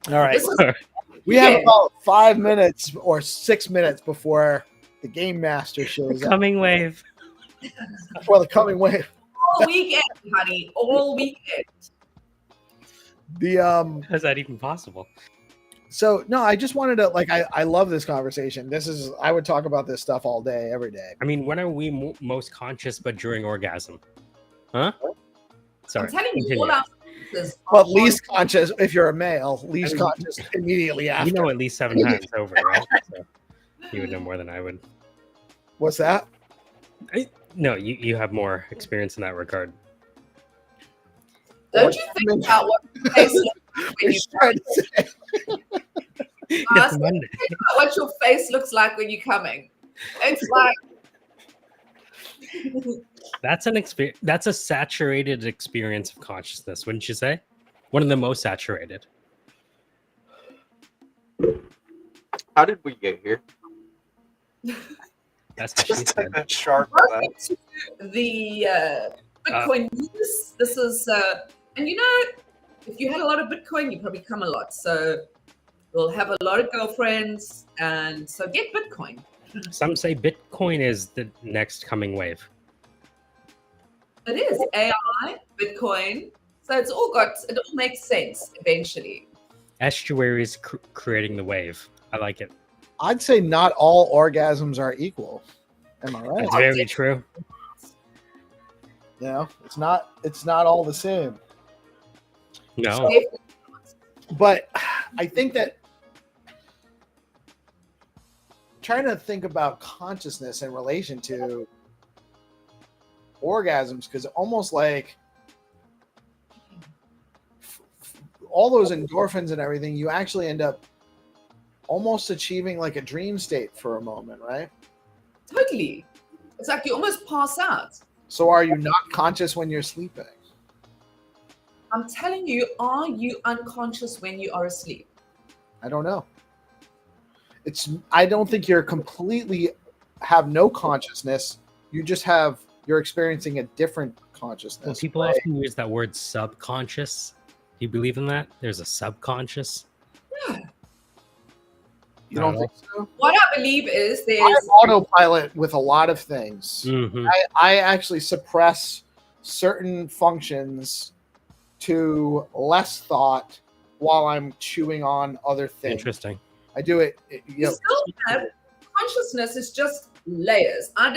All right. This is, We have about 5 minutes or 6 minutes before the Game Master shows up. Coming Wave. Before the Coming Wave. all weekend, honey. All weekend. The How is that even possible? So no, I just wanted to I love this conversation. I would talk about this stuff all day, every day. I mean, when are we most conscious but during orgasm? Huh? Sorry. I'm telling you, all our senses are Well, least conscious if you're a male, least conscious immediately after. You know at least 7 times over, right? So you would know more than I would. What's that? No, you have more experience in that regard. Don't you think about what your face looks like when you Trying to say. It's Monday. think about what your face looks like when you're coming? It's like That's an experience. That's a saturated experience of consciousness, wouldn't you say? One of the most saturated. How did we get here? That's what she Just said. a sharp welcome to the Bitcoin news. This is and if you had a lot of Bitcoin, you probably come a lot. So we'll have a lot of girlfriends, and so get Bitcoin. Some say Bitcoin is the next coming wave. It is AI, Bitcoin. So it all makes sense eventually. Estuaries creating the wave. I like it. I'd say not all orgasms are equal. Am I right? That's very true. It's not all the same. No. But I think that trying to think about consciousness in relation to orgasms, because almost like all those endorphins and everything, you actually end up almost achieving like a dream state for a moment, right? Totally. It's like you almost pass out. So are you not conscious when you're sleeping? I'm telling you, are you unconscious when you are asleep? I don't know. I don't think you're completely have no consciousness. You're experiencing a different consciousness. Well, people often use that word subconscious. Do you believe in that? There's a subconscious? Yeah. You don't think so? What I believe is I there's autopilot with a lot of things. Mm-hmm. I actually suppress certain functions to less thought while I'm chewing on other things. Interesting. I do it. you still have consciousness is just layers. I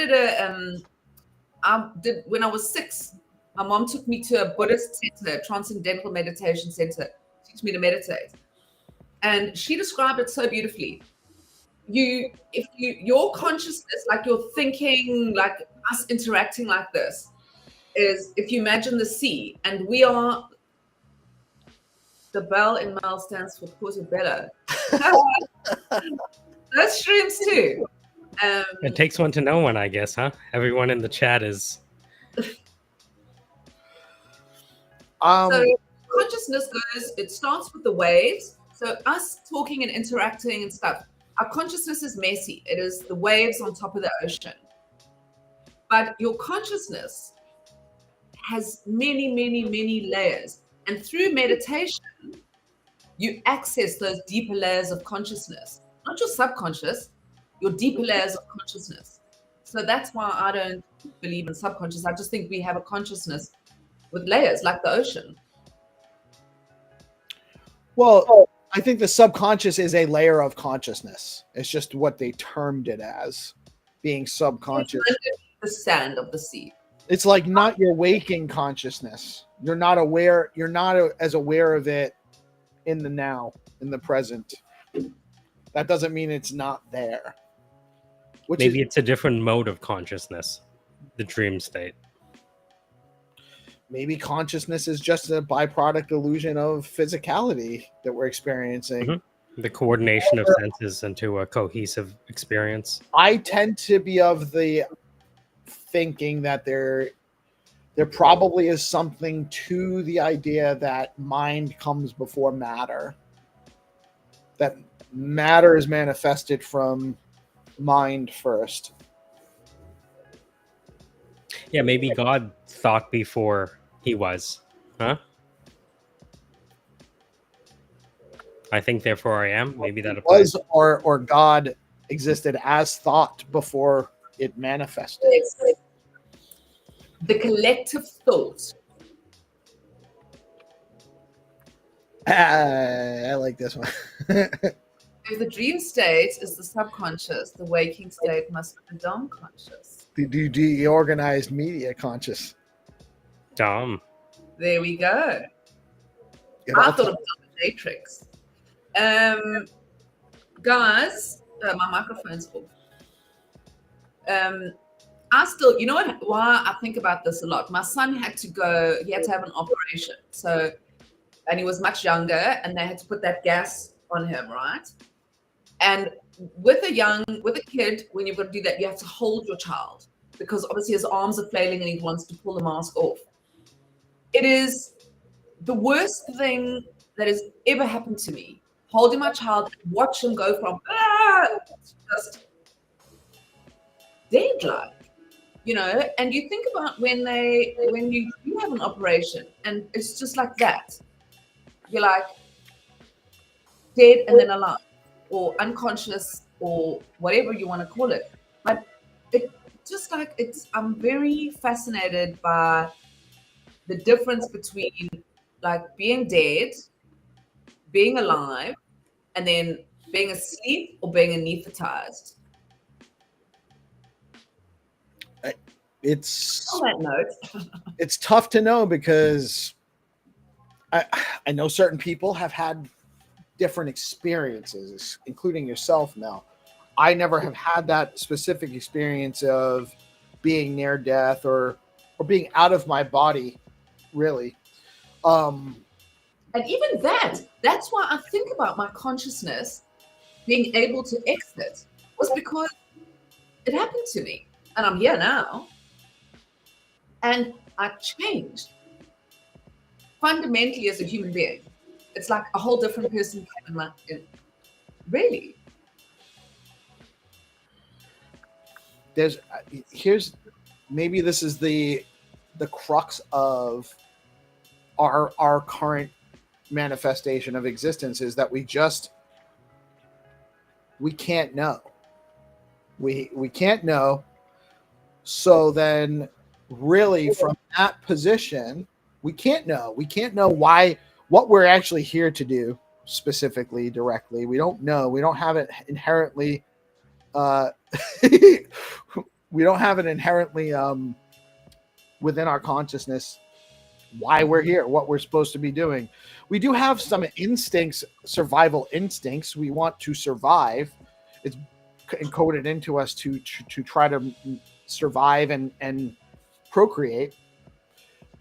did when I was 6. My mom took me to a Buddhist center, transcendental meditation center, teach me to meditate, and she described it so beautifully. your consciousness, like your thinking, like us interacting like this, is if you imagine the sea, and we are. The bell in Mal stands for Portobello. Those streams too. It takes one to know one, I guess, huh? Everyone in the chat is. So consciousness goes, it starts with the waves. So us talking and interacting and stuff, our consciousness is messy. It is the waves on top of the ocean. But your consciousness has many, many, many layers. And through meditation, you access those deeper layers of consciousness, not your subconscious, your deeper layers of consciousness. So that's why I don't believe in subconscious. I just think we have a consciousness with layers like the ocean. Well, I think the subconscious is a layer of consciousness. It's just what they termed it as, being subconscious. It's the sand of the sea. It's like not your waking consciousness. You're not aware. You're not as aware of it in the now, in the present. That doesn't mean it's not there. Maybe it's a different mode of consciousness, the dream state. Maybe consciousness is just a byproduct illusion of physicality that we're experiencing. Mm-hmm. The coordination of senses into a cohesive experience. I tend to be of the thinking that there probably is something to the idea that mind comes before matter. That matter is manifested from mind first. Yeah, maybe God thought before he was. Huh? I think therefore I am. Maybe that applies. Or God existed as thought before it manifested. The collective thought. I like this one. If the dream state is the subconscious, the waking state must be the Dom conscious. The DeOrganized media conscious. Dom. There we go. I thought of dominatrix. Guys, my microphone's full. I still, you know what? Why I think about this a lot. My son had to go. He had to have an operation. So, and he was much younger, and they had to put that gas on him, right? And with a kid, when you've got to do that, you have to hold your child because obviously his arms are flailing and he wants to pull the mask off. It is the worst thing that has ever happened to me. Holding my child and watch him go from just dead-like, you know. And you think about when you do have an operation and it's just like that. You're like dead and then alive, or unconscious, or whatever you want to call it. But it just like I'm very fascinated by the difference between like being dead, being alive, and then being asleep or being anesthetized. It's on that note. It's tough to know because I know certain people have had different experiences, including yourself, Mel. I never have had that specific experience of being near death or being out of my body, really. And even that's why I think about my consciousness being able to exit, was because it happened to me and I'm here now. And I changed fundamentally as a human being. It's like a whole different person came in my really. Maybe this is the crux of our current manifestation of existence, is that we can't know. We can't know. So then really from that position, we can't know. We can't know what we're actually here to do specifically, directly. We don't know. We don't have it inherently we don't have it inherently within our consciousness why we're here, what we're supposed to be doing. We do have some instincts, survival instincts. We want to survive. encoded into us to try to survive and procreate.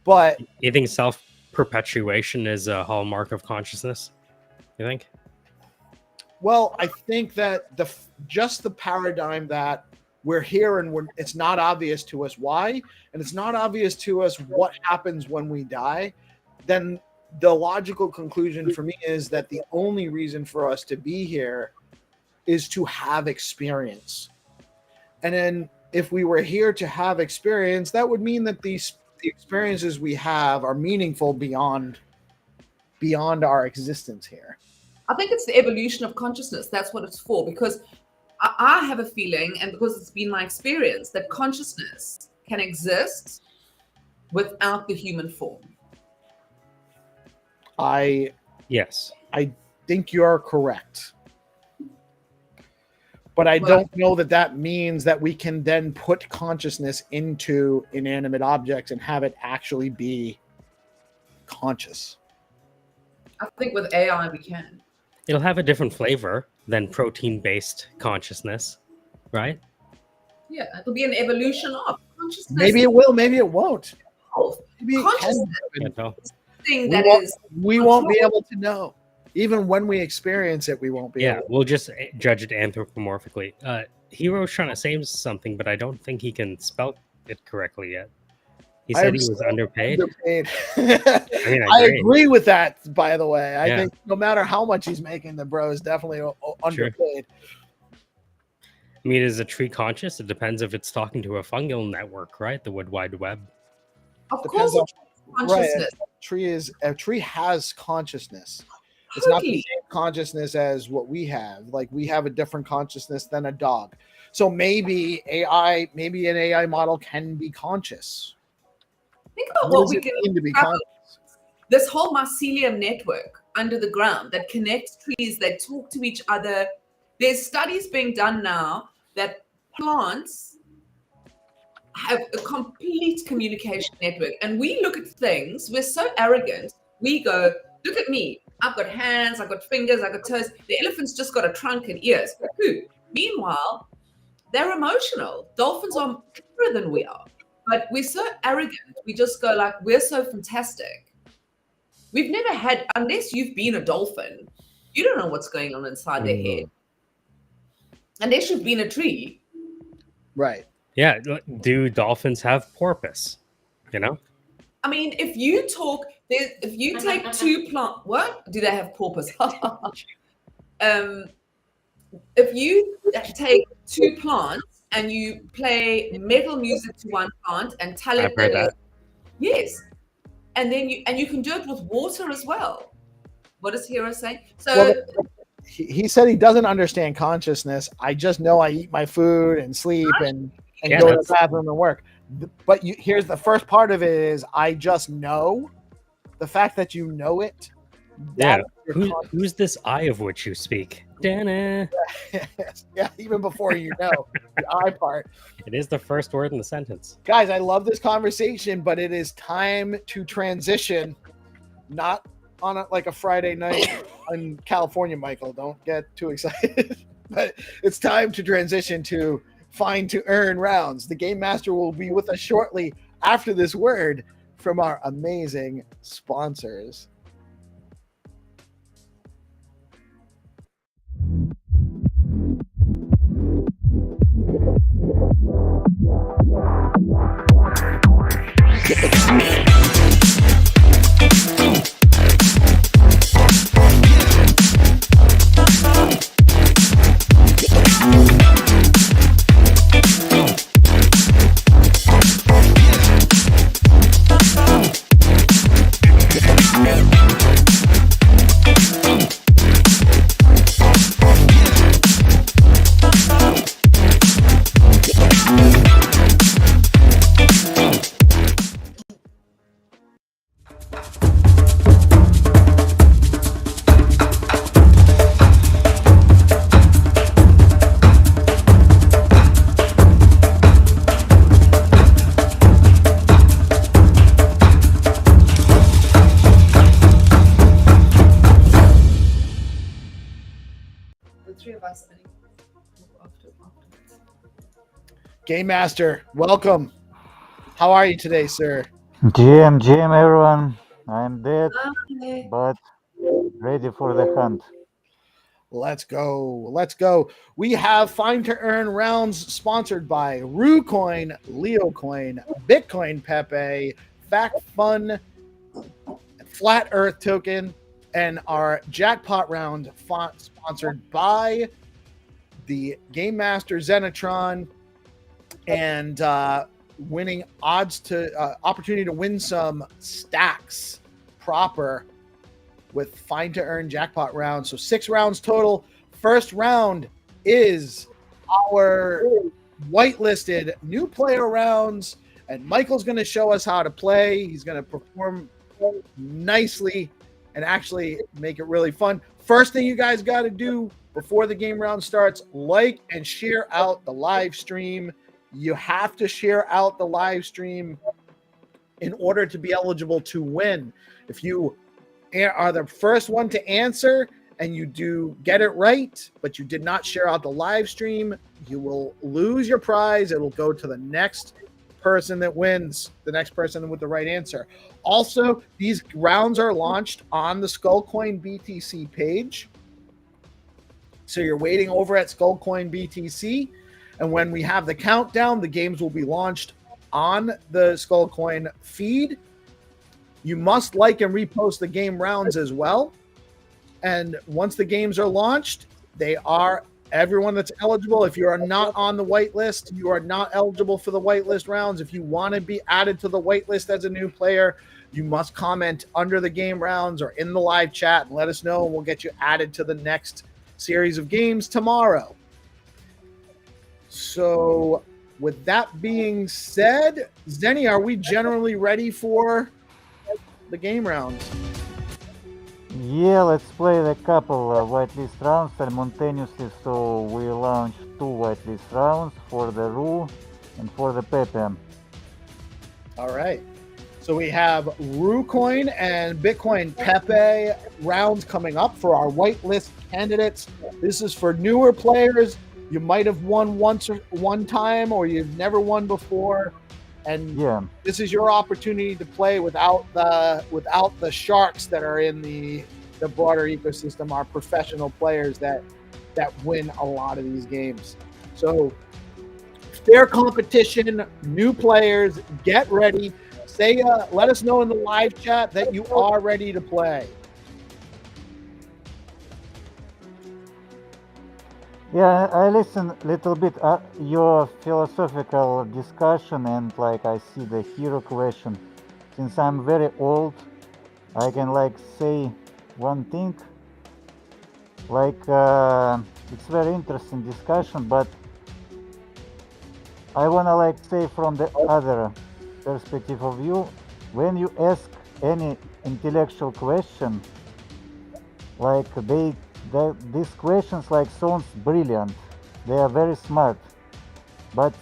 But You think self-perpetuation is a hallmark of consciousness? You think? well, I think that just the paradigm that we're here and it's not obvious to us why, and it's not obvious to us what happens when we die, then the logical conclusion for me is that the only reason for us to be here is to have experience. And then if we were here to have experience, that would mean that the experiences we have are meaningful beyond our existence here. I think it's the evolution of consciousness. That's what it's for, because I have a feeling, and because it's been my experience, that consciousness can exist without the human form. Yes. I think you are correct. But I don't know that means that we can then put consciousness into inanimate objects and have it actually be conscious. I think with AI we can. It'll have a different flavor than protein-based consciousness, right? Yeah, it'll be an evolution of consciousness. Maybe it will, maybe it won't. Maybe it Consciousness Can't tell. is the thing that is. We won't be able to know. Even when we experience it, we won't be Yeah, able to. we'll just judge it anthropomorphically. Hero's trying to say something, but I don't think he can spell it correctly yet. He said he was underpaid. Underpaid. I mean, I agree with that, by the way. I Yeah. think no matter how much he's making, the bro is definitely underpaid. I mean, is a tree conscious? It depends if it's talking to a fungal network, right? The Wood Wide Web. Of Depends course, on- consciousness. A tree has consciousness. It's not the Totally. same consciousness as what we have. Like, we have a different consciousness than a dog. So maybe an AI model can be conscious. Think about What what does we it can. mean to be conscious? This whole mycelium network under the ground that connects trees, that talk to each other. There's studies being done now that plants have a complete communication network. And we look at things, we're so arrogant. We go, look at me. I've got hands, I've got fingers, I've got toes. The elephant's just got a trunk and ears. Who? Meanwhile, they're emotional. Dolphins are deeper than we are. But we're so arrogant. We just go like, we're so fantastic. We've never had, unless you've been a dolphin, you don't know what's going on inside their head. Unless you've been a tree. Right. Yeah. Do dolphins have porpoise? You know? I mean, if you talk, if you take two plant, what? Do they have porpoise? If you take two plants and you play metal music to one plant and tell it I've heard that. Yes. And then you can do it with water as well. What does Hero say? So He said he doesn't understand consciousness. I just know I eat my food and sleep and Yeah, go to the bathroom and work. But here's the first part of it is I just know. The fact that you know it. Yeah. that is your Who's this I of which you speak? Dana. consciousness. Yeah, even before you know the I part. It is the first word in the sentence. Guys, I love this conversation, but it is time to transition. Not on like a Friday night in California, Michael. Don't get too excited. But it's time to transition to find to earn rounds. The Game Master will be with us shortly after this word from our amazing sponsors. The three of us, I think, we'll go after a while. Game Master, welcome. How are you today, sir? GM, everyone. I'm dead, Hi. but ready for the hunt. Let's go. Let's go. We have Find to Earn rounds sponsored by RuCoin, LeoCoin, Bitcoin Pepe, Fact Fun, Flat Earth Token, and our jackpot round sponsored by the Game Master Xenitron, and winning odds to opportunity to win some stacks proper with Find to Earn jackpot rounds. So 6 rounds total. First round is our whitelisted new player rounds, and Michael's going to show us how to play. He's going to perform nicely and actually make it really fun. First thing you guys got to do before the game round starts, like and share out the live stream. You have to share out the live stream in order to be eligible to win. If you are the first one to answer and you do get it right, but you did not share out the live stream, you will lose your prize. It will go to the next person that wins, the next person with the right answer. Also, these rounds are launched on the Skullcoin BTC page. So you're waiting over at Skullcoin BTC. And when we have the countdown, the games will be launched on the Skullcoin feed. You must like and repost the game rounds as well. And once the games are launched, they are everyone that's eligible. If you are not on the whitelist, you are not eligible for the whitelist rounds. If you want to be added to the whitelist as a new player, you must comment under the game rounds or in the live chat and let us know, and we'll get you added to the next series of games tomorrow. So with that being said, Zenny, are we generally ready for the game rounds? Yeah, let's play the couple whitelist rounds simultaneously. So we launch 2 whitelist rounds for the Ru and for the Pepe. All right. So we have RuCoin and Bitcoin Pepe rounds coming up for our whitelist candidates. This is for newer players. You might have won once or one time, or you've never won before, and this is your opportunity to play without the sharks that are in the broader ecosystem, our professional players that win a lot of these games. So fair competition, new players, get ready. Say, let us know in the live chat that you are ready to play. Yeah, I listen a little bit your philosophical discussion, and like I see the hero question. Since I'm very old, I can like say one thing. Like it's very interesting discussion, but I wanna like say from the other perspective of view, when you ask any intellectual question, like these questions like sounds brilliant, they are very smart, but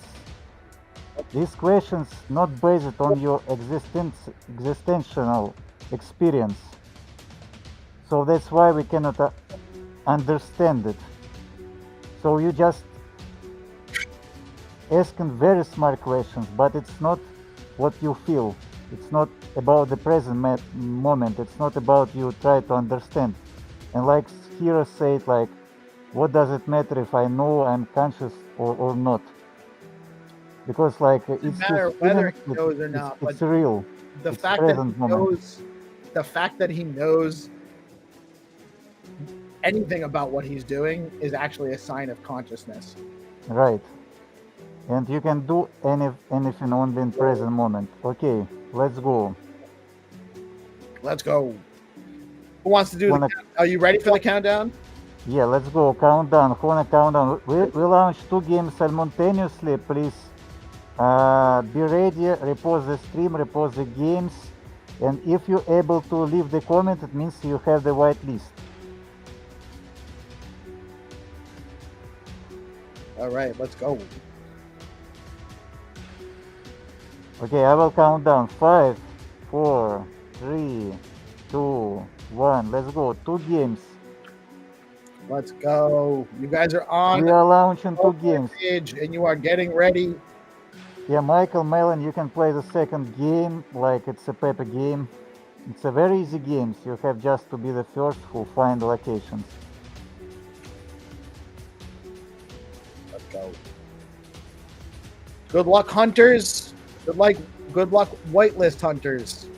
these questions not based on your existential experience, so that's why we cannot understand it. So you just asking very smart questions, but it's not what you feel. It's not about the present moment. It's not about you try to understand. And like Hero said, like, what does it matter if I know I'm conscious or not? Because like It doesn't matter whether he knows or not, it's but real. The It's fact that present he moment. knows, the fact that he knows anything about what he's doing is actually a sign of consciousness. Right. And you can do anything only in present moment. Okay, let's go. Let's go. Who wants to do are you ready for the countdown? Yeah, let's go. Countdown. Wanna countdown. We launch 2 games simultaneously. Please be ready. Repost the stream. Repost the games. And if you're able to leave the comment, it means you have the white list. All right, let's go. Okay, I will count down. 5, 4, 3, 2, 1. Let's go. 2 games. Let's go. You guys are on We are launching 2 games. page and you are getting ready Yeah, Michael Mellon, you can play the second game like it's a Pepe game. It's a very easy game, so you have just to be the first who find the locations. Let's go. Good luck, hunters. Good luck, whitelist hunters.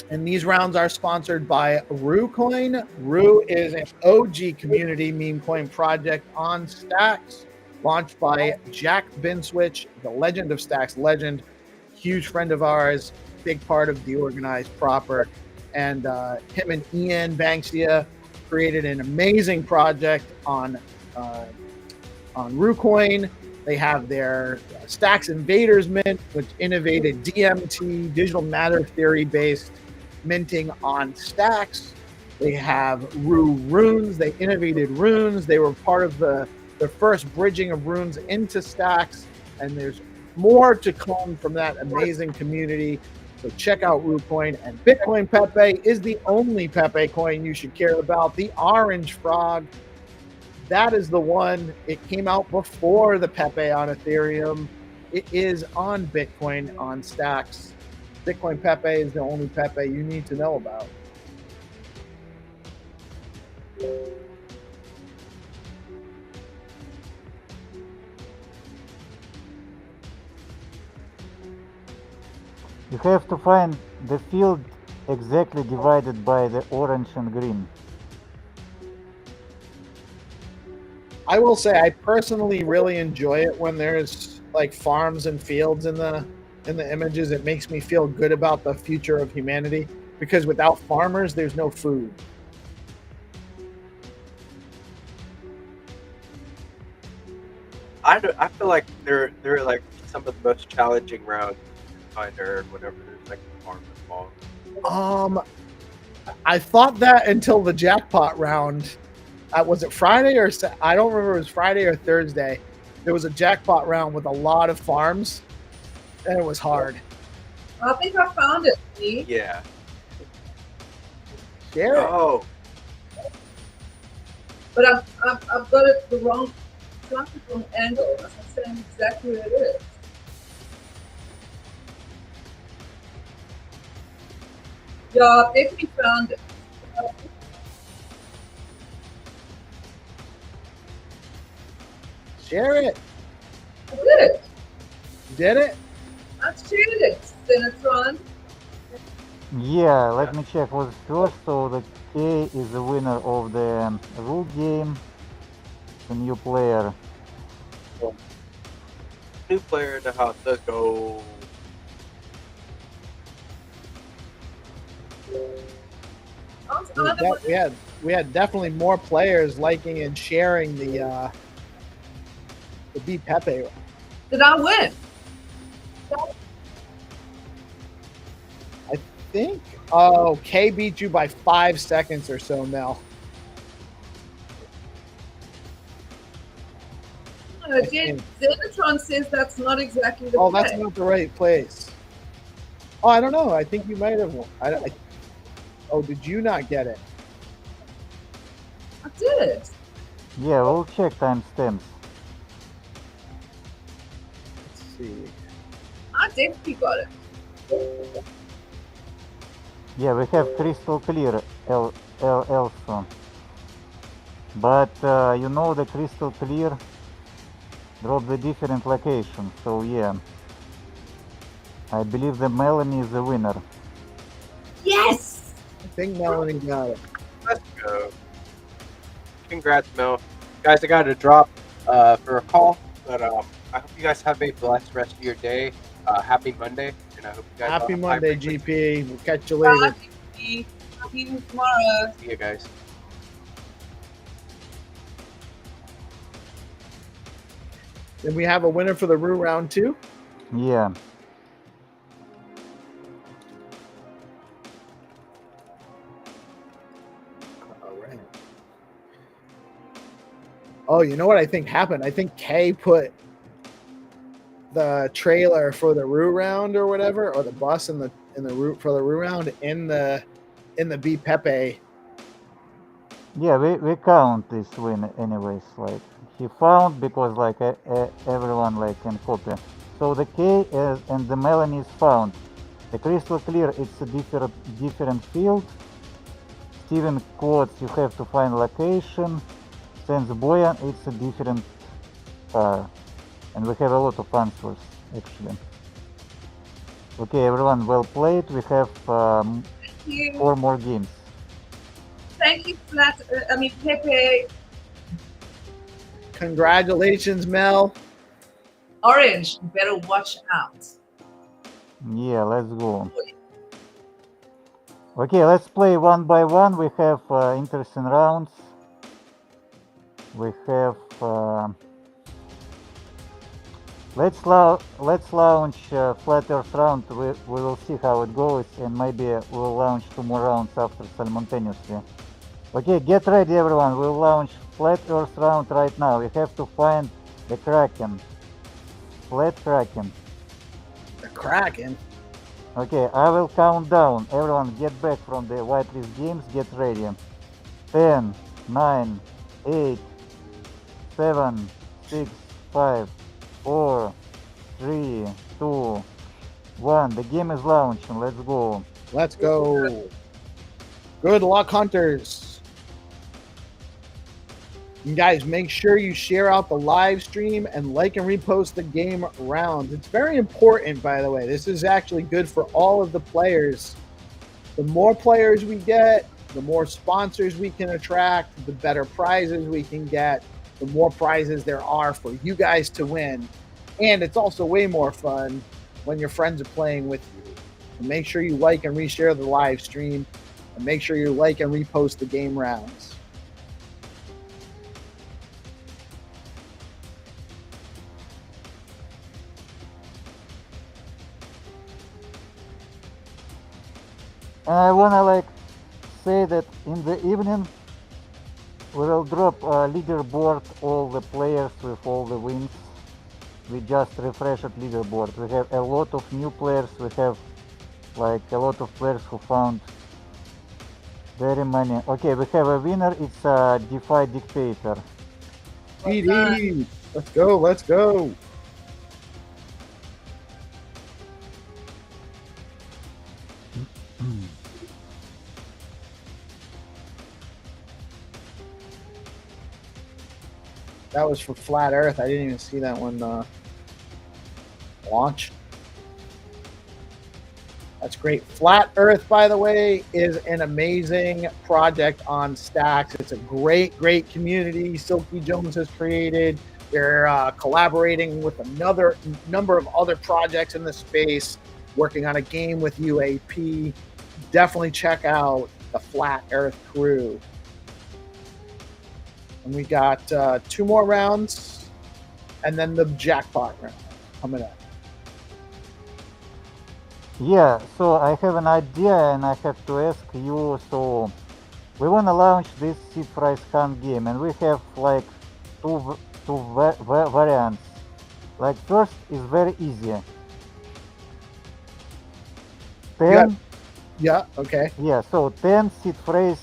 And these rounds are sponsored by RueCoin. Rue is an OG community meme coin project on Stacks, launched by Jack Binswitch, the legend of Stacks legend, huge friend of ours, big part of DeOrganized proper. And him and Ian Banksia created an amazing project on RueCoin. They have their Stacks Invaders Mint, which innovated DMT, digital matter theory based minting on Stacks. They have Runes. They innovated runes. They were part of the first bridging of runes into Stacks, and there's more to come from that amazing community. So check out RueCoin. And Bitcoin Pepe is the only Pepe coin you should care about. The orange frog, that is the one. It came out before the Pepe on Ethereum. It is on Bitcoin on Stacks. Bitcoin Pepe is the only Pepe you need to know about. You have to find the field exactly divided by the orange and green. I will say I personally really enjoy it when there's like farms and fields in the images. It makes me feel good about the future of humanity, because without farmers there's no food. I feel like they're like some of the most challenging rounds to find or whenever there's like a farm involved. I thought that until the jackpot round. Was it Friday or I don't remember. It was Friday or Thursday. There was a jackpot round with a lot of farms, and it was hard. I think I found it. See? Yeah. Share it. Oh. But I've got it the wrong angle. I'm saying exactly where it is. Yeah, I definitely found it. Share it. I did it. You did it? I shared it, Xenitron. Yeah, let me check what's first. So the K is the winner of the rule game. The new player. New player in the house. Let's go. We had definitely more players liking and sharing the B Pepe. Did I win? I think K beat you by 5 seconds or so, Mel. Xenitron says that's not exactly the That's not the right place. Oh, I don't know. I think you might have won. Did you not get it? I did. Yeah, we'll check timestamps. Let's see. I definitely got it. Yeah, we have crystal clear also. But the crystal clear drop the different location. So yeah, I believe the Melanie is the winner. Yes! I think Melanie got it. Let's go. Congrats, Mel. Guys, I got to drop for a call, but I hope you guys have a blessed rest of your day. Happy Monday, and I hope you guys Happy have a Monday, great GP. We'll catch you later. Bye, see you tomorrow. See you guys. Then we have a winner for the Rue round 2. Yeah. All right. Oh, you know what I think happened? I think Kay put the trailer for the Rue round or whatever, or the bus in the route for the Rue round in the B Pepe Yeah, we count this win anyways. Like he found because like everyone like can copy. So the K is, and the Melanie is found. The crystal clear, it's a different field. Steven quotes, you have to find location. Sans Boyan, it's a different car. And we have a lot of answers actually. Okay, everyone, well played. We have Thank you. 4 more games. Thank you, Pepe. Congratulations, Mel. Orange, you better watch out. Yeah, let's go. Okay, let's play one by one. We have interesting rounds. We have let's launch Flat Earth round. We will see how it goes, and maybe we'll launch 2 more rounds after simultaneously. Okay, get ready, everyone. We'll launch Flat Earth round right now. We have to find the Kraken. Flat Kraken. The Kraken. Okay, I will count down. Everyone get back from the whitelist games. Get ready. 10, 9, 8, 7, 6, 5, 4, 3, 2, 1. The game is launching. Let's go. Let's go. Good luck, hunters. And guys, make sure you share out the live stream and like and repost the game rounds. It's very important, by the way. This is actually good for all of the players. The more players we get, the more sponsors we can attract, the better prizes we can get, the more prizes there are for you guys to win. And it's also way more fun when your friends are playing with you. So make sure you like and reshare the live stream, and make sure you like and repost the game rounds. And I wanna like say that in the evening we will drop a leaderboard, all the players with all the wins. We just refreshed leaderboard. We have a lot of new players. We have like a lot of players who found very many. Okay, we have a winner. It's a DeFi Dictator. PD, let's go, let's go. That was for Flat Earth. I didn't even see that one launch. That's great. Flat Earth, by the way, is an amazing project on Stacks. It's a great, great community Silky Jones has created. They're collaborating with another number of other projects in the space, working on a game with UAP. Definitely check out the Flat Earth crew. And we got 2 more rounds, and then the jackpot round coming up. Yeah, so I have an idea and I have to ask you. So we want to launch this seed price hunt game, and we have like two variants. Like first is very easy. 10. Yeah, okay. Yeah, so 10 seed phrase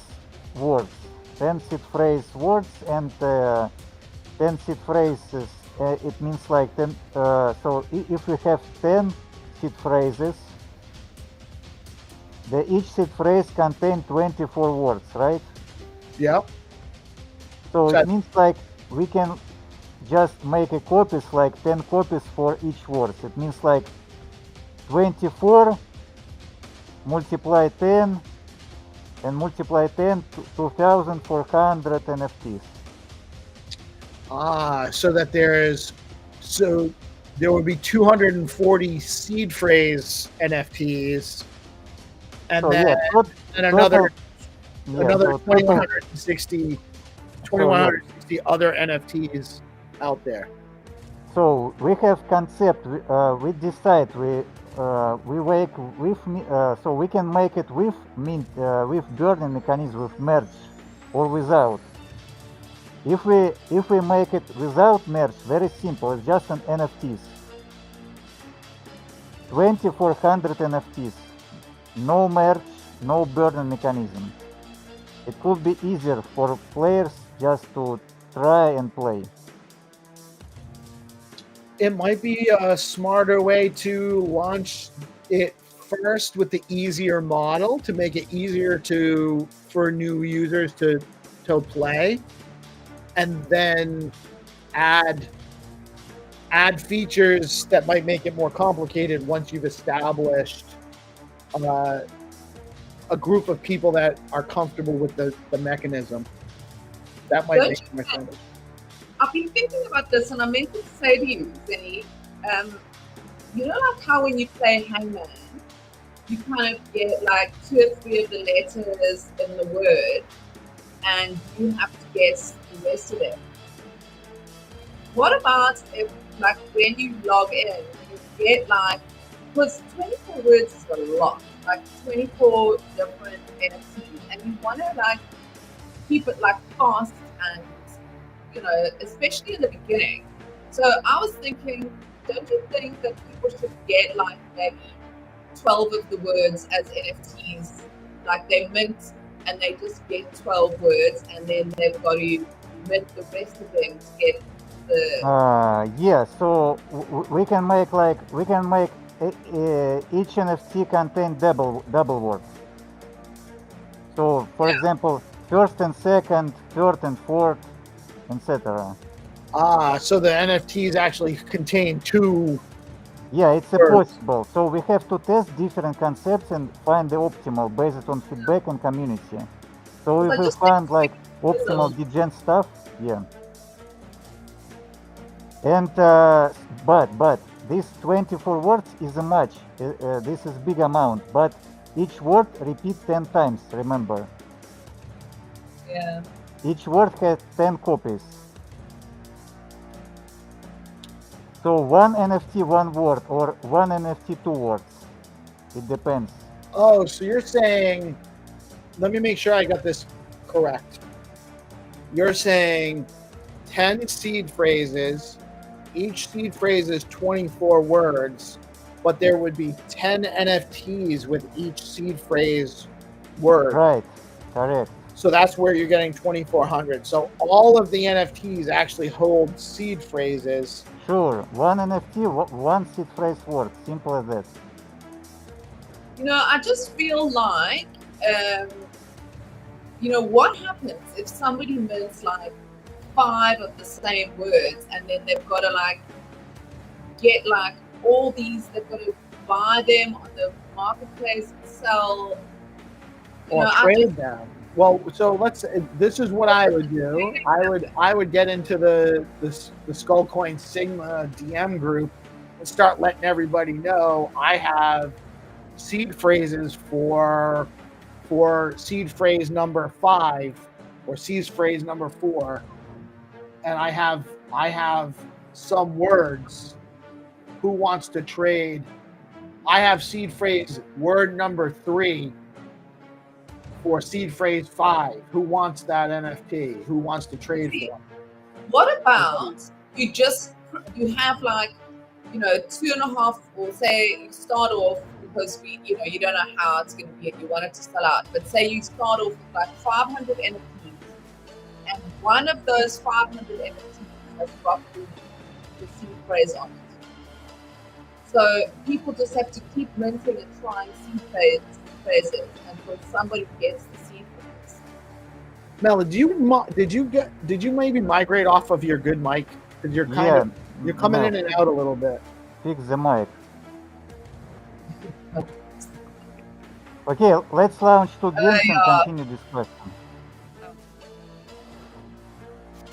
words. 10 seed phrase words and 10 seed phrases. It means like 10. So if we have 10 seed phrases, each seed phrase contains 24 words, right? Yep. So it means like we can just make a copies, like 10 copies for each word. It means like 24 multiply 10 and multiply 10 to 2,400 NFTs. So that there would be 240 seed phrase NFTs, and So then yeah, another so 2,160 other NFTs out there. So we have concept. We decide we make with so we can make it with mint with burning mechanism, with merge or without. If we make it without merge, very simple. It's just an NFTs. 2,400 NFTs. No merge, no burning mechanism. it could be easier for players just to try and play. It might be a smarter way to launch it first with the easier model to make it easier for new users to play, and then add features that might make it more complicated once you've established a group of people that are comfortable with the mechanism. That might make more sense. I've been thinking about this, and I meant to say to you, Zenny, you know, like how when you play Hangman, you kind of get like 2 or 3 of the letters in the word, and you have to guess the rest of it. What about if, like, when you log in and you get like, because 24 words is a lot, like 24 different NFTs, and you want to like keep it like fast and, you know, especially in the beginning. So I was thinking, don't you think that people should get like maybe 12 of the words as NFTs, like they mint and they just get 12 words, and then they've got to mint the rest of them to get the. Yeah. So we can make each NFT contain double words. So for example, first and second, third and fourth, etc. So the NFTs actually contain 2. Yeah, it's words. possible. So we have to test different concepts and find the optimal based on feedback and community. So if we find like optimal degen stuff, yeah. And but this 24 words is a much. This is big amount, but each word repeat 10 times. Remember. Yeah. Each word has 10 copies. So one NFT, one word, or one NFT, 2 words. It depends. Oh, so you're saying, let me make sure I got this correct. You're saying 10 seed phrases, each seed phrase is 24 words, but there would be 10 NFTs with each seed phrase word. Right, correct. So that's where you're getting 2,400. So all of the NFTs actually hold seed phrases. Sure, one NFT, one seed phrase word, simple as that. You know, I just feel like, you know, what happens if somebody mints like 5 of the same words, and then they've got to like get like all these, they've got to buy them on the marketplace and sell. Or trade them. Well, so this is what I would do. I would get into the Skullcoin Sigma DM group and start letting everybody know I have seed phrases for seed phrase number 5 or seed phrase number 4, and I have some words. Who wants to trade? I have seed phrase word number 3 for seed phrase 5. Who wants that NFT? Who wants to trade for it? What about you have like, you know, 2.5, or say you start off, because you know, you don't know how it's going to be and you want it to sell out, but say you start off with like 500 NFTs, and one of those 500 NFTs has roughly the seed phrase on it. So people just have to keep minting and trying seed phrases until somebody gets the seed phrase. Mel, did you maybe migrate off of your good mic? Because you're you're coming in and out a little bit. Fix the mic. Okay, let's launch 2 games and continue discussion.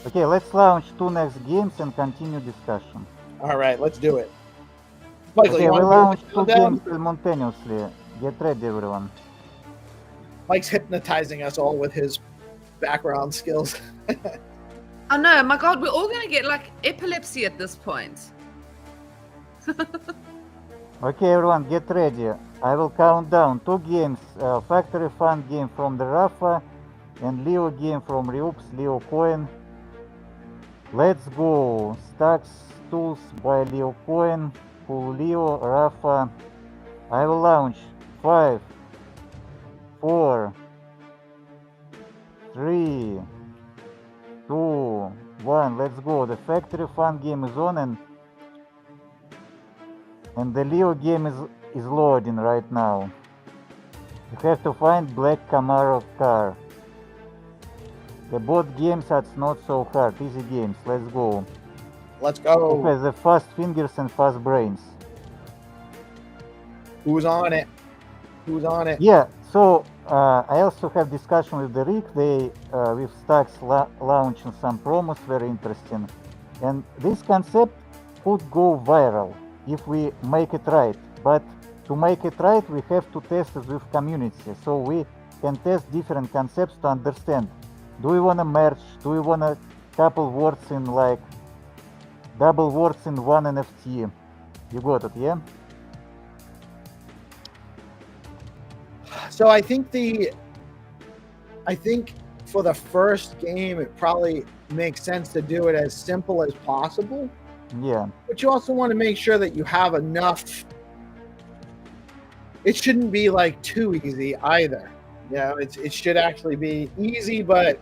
Okay, let's launch 2 next games and continue discussion. All right, let's do it. Michael, okay, we launch 2 games simultaneously. Get ready, everyone. Mike's hypnotizing us all with his background skills. Oh no, my God, we're all going to get like epilepsy at this point. Okay, everyone, get ready. I will count down 2 games. Factory Fun game from the Rafa and Leo game from Reops, Leo Coin. Let's go. Stacks Tools by Leo Coin. Full Leo, Rafa. I will launch 5, 4, 3, 2, 1, let's go. The factory fun game is on, and the Leo game is loading right now. You have to find Black Camaro car. The both games are not so hard, easy games. Let's go. Let's go. Who has the fast fingers and fast brains? Who's on it? Who's on it? Yeah, so I also have discussion with the Rick. They with Stacks launching some promos, very interesting. And this concept could go viral if we make it right. But to make it right, we have to test it with community. So we can test different concepts to understand. Do we want to merge? Do we want a couple words in like double words in one NFT? You got it, yeah? So I think for the first game, it probably makes sense to do it as simple as possible. Yeah. But you also want to make sure that you have enough. It shouldn't be like too easy either. You know, it should actually be easy, but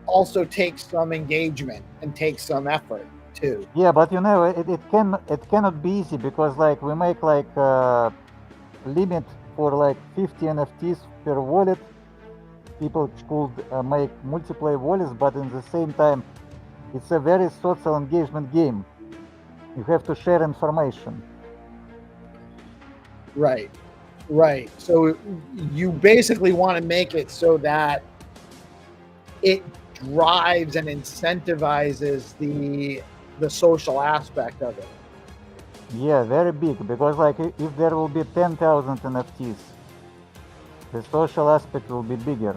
also take some engagement and take some effort too. Yeah, but you know, it cannot be easy because like we make like limit for like 50 NFTs per wallet. People could make multiple wallets, but in the same time, it's a very social engagement game. You have to share information. Right. So you basically want to make it so that it drives and incentivizes the social aspect of it. Yeah, very big, because like if there will be 10,000 NFTs, the social aspect will be bigger.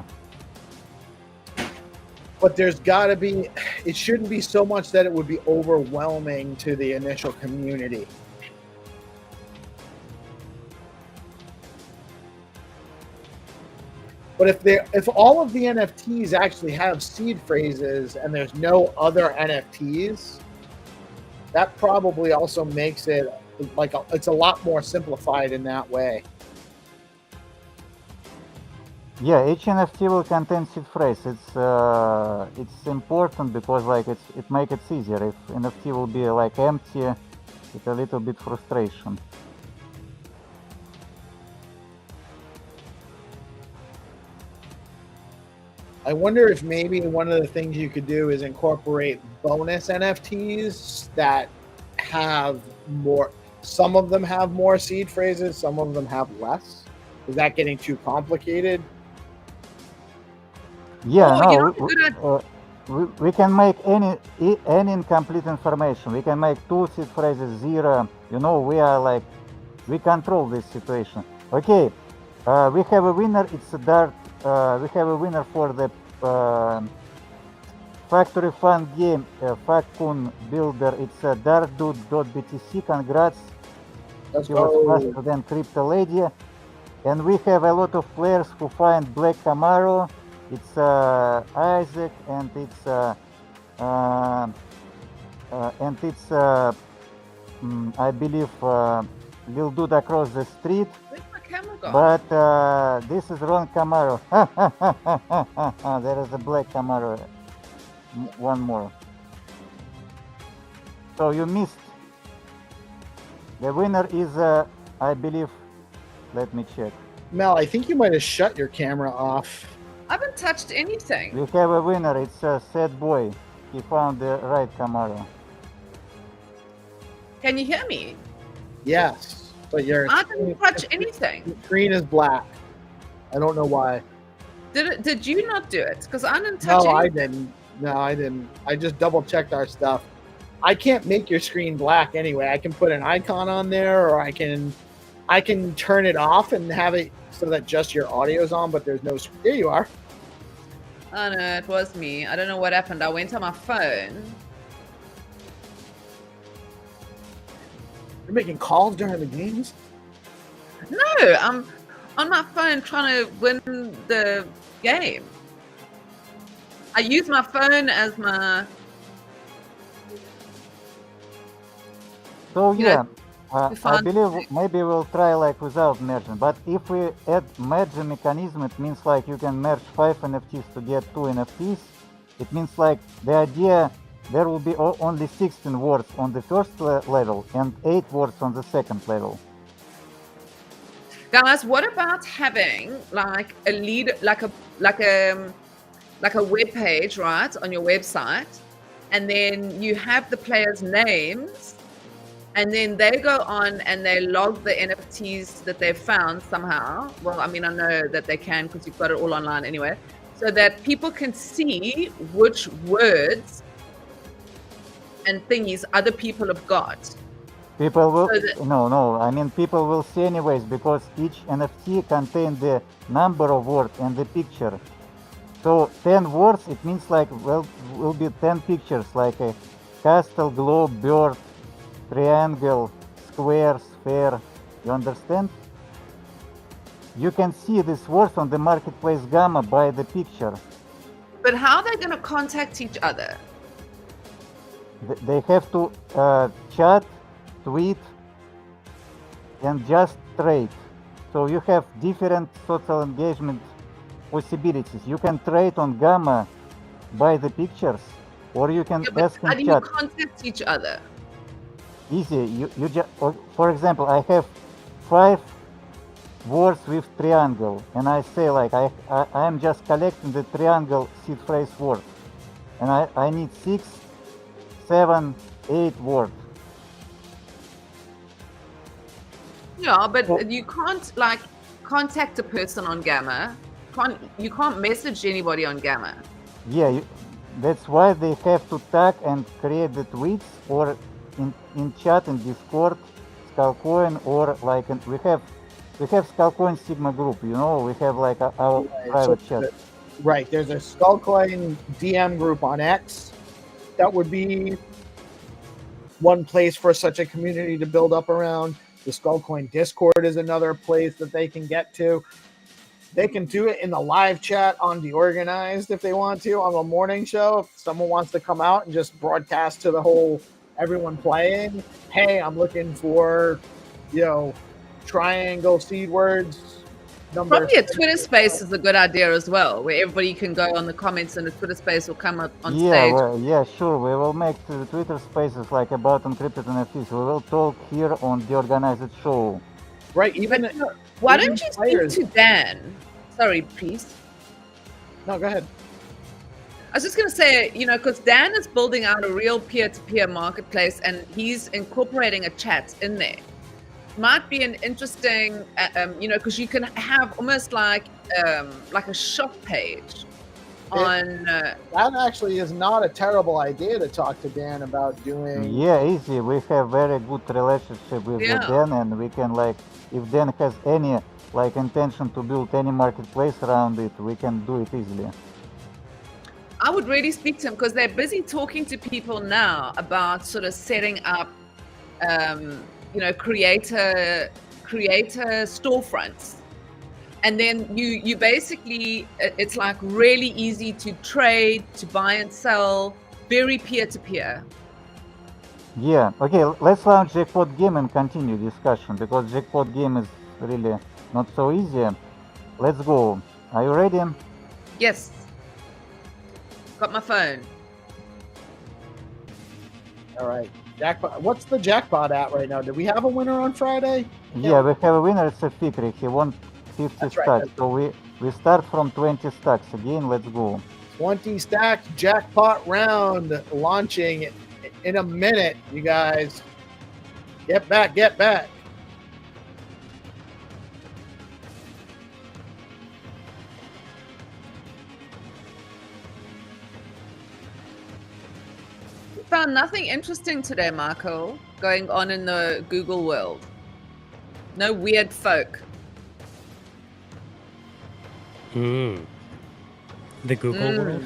But there's got to be, it shouldn't be so much that it would be overwhelming to the initial community. But if all of the NFTs actually have seed phrases and there's no other NFTs, that probably also makes it like it's a lot more simplified in that way. Yeah, each NFT will contain seed phrase. It's important because like it makes it easier. If NFT will be like empty, it's a little bit frustration. I wonder if maybe one of the things you could do is incorporate bonus NFTs that have more. Some of them have more seed phrases, some of them have less. Is that getting too complicated? Yeah, Oh, we can make any incomplete information. We can make 2 seed phrases, 0. You know, we control this situation. Okay, we have a winner. It's a dart. We have a winner for the factory fun game, Facun builder. It's a dartdude.btc. Congrats. Let's He was go. faster than Crypto Lady. And we have a lot of players who find Black Camaro. It's Isaac, and it's I believe Lil Dude across the street. Where's my camera gone? But this is wrong Camaro. There is a Black Camaro. One more. So you missed. The winner is, I believe. Let me check. Mel, I think you might have shut your camera off. I haven't touched anything. We have a winner. It's a sad boy. He found the right Camaro. Can you hear me? Yes, but your I didn't touch anything. the screen is black. I don't know why. Did you not do it? Because I didn't No, touch I anything. didn't. No, I didn't. I just double checked our stuff. I can't make your screen black anyway. I can put an icon on there, or I can turn it off and have it so that just your audio's on, but there's no. There you are. Oh no, it was me. I don't know what happened. I went on my phone. You're making calls during the games. No, I'm on my phone trying to win the game. I use my phone as my. So You yeah, know, We I found believe maybe we'll try like without merging, but if we add merging mechanism, it means like you can merge 5 NFTs to get 2 NFTs. It means like the idea there will be only 16 words on the first level and 8 words on the second level. guys, what about having like a lead, like a web page, right, on your website, and then you have the players' names, and then they go on and they log the NFTs that they've found somehow. Well, I mean, I know that they can because you've got it all online anyway, so that people can see which words and thingies other people have got. People will So that- no. I mean, people will see anyways because each NFT contains the number of words and the picture. So 10 words, it means like will be 10 pictures, like a castle, globe, bird, triangle, square, sphere. You understand? You can see these words on the marketplace Gamma by the picture. But how are they going to contact each other? They have to chat, tweet, and just trade. So you have different social engagement possibilities. You can trade on Gamma by the pictures, or you can Yeah, but ask how in do you chat. contact each other? Easy. You just, for example, I have 5 words with triangle, and I say like I am just collecting the triangle seed phrase word, and I need 6, 7, 8 words. Yeah, but Oh. you can't like contact a person on Gamma. You can't message anybody on Gamma. Yeah, that's why they have to tag and create the tweets, or in chat in Discord, Skullcoin, or like we have Skullcoin Sigma group. You know, we have like our private chat. Right. There's a Skullcoin DM group on X. That would be one place for such a community to build up around. The Skullcoin Discord is another place that they can get to. They can do it in the live chat on DeOrganized if they want to on the morning show. If someone wants to come out and just broadcast to the whole everyone playing, hey, I'm looking for, triangle seed words. Probably a Twitter space is a good idea as well, where everybody can go on the comments and the Twitter space will come up on stage. Well, yeah, sure. We will make the Twitter spaces like about encrypted NFTs. We will talk here on the organized show. Right. Even Why even don't you players- speak to Dan? Sorry, please. No, go ahead. I was just going to say, because Dan is building out a real peer-to-peer marketplace and he's incorporating a chat in there. Might be an interesting, because you can have almost like a shop page on. That actually is not a terrible idea to talk to Dan about doing. Yeah, easy. We have very good relationship with Yeah. Dan, and we can if Dan has any intention to build any marketplace around it, we can do it easily. I would really speak to him because they're busy talking to people now about sort of setting up, creator storefronts. And then you basically, it's like really easy to trade, to buy and sell, very peer-to-peer. Yeah. Okay. Let's launch jackpot game and continue discussion because jackpot game is really not so easy. Let's go. Are you ready? Yes. Got my phone. All right. Jackpot. What's the jackpot at right now? Did we have a winner on Friday? Yeah, we have a winner. It's a Fikri. He won 50 That's right. stacks. So we start from 20 stacks again. Let's go. 20 stack jackpot round launching in a minute, you guys. Get back. Found nothing interesting today, Marco, going on in the Google world. No weird folk. The Google world.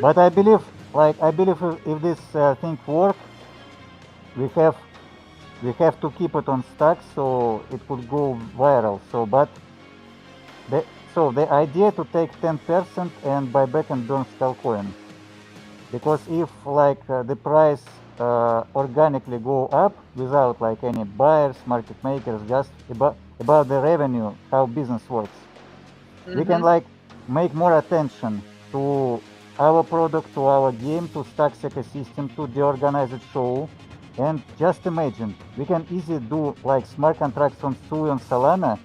But I believe, if this thing works, we have to keep it on stacks so it could go viral. So the idea to take 10% and buy back and burn Skullcoin, because if the price organically go up without like any buyers, market makers, just about the revenue, how business works. We can like make more attention to our product, to our game, to Stacks ecosystem, to the organized show. And just imagine, we can easily do like smart contracts on Sui and Solana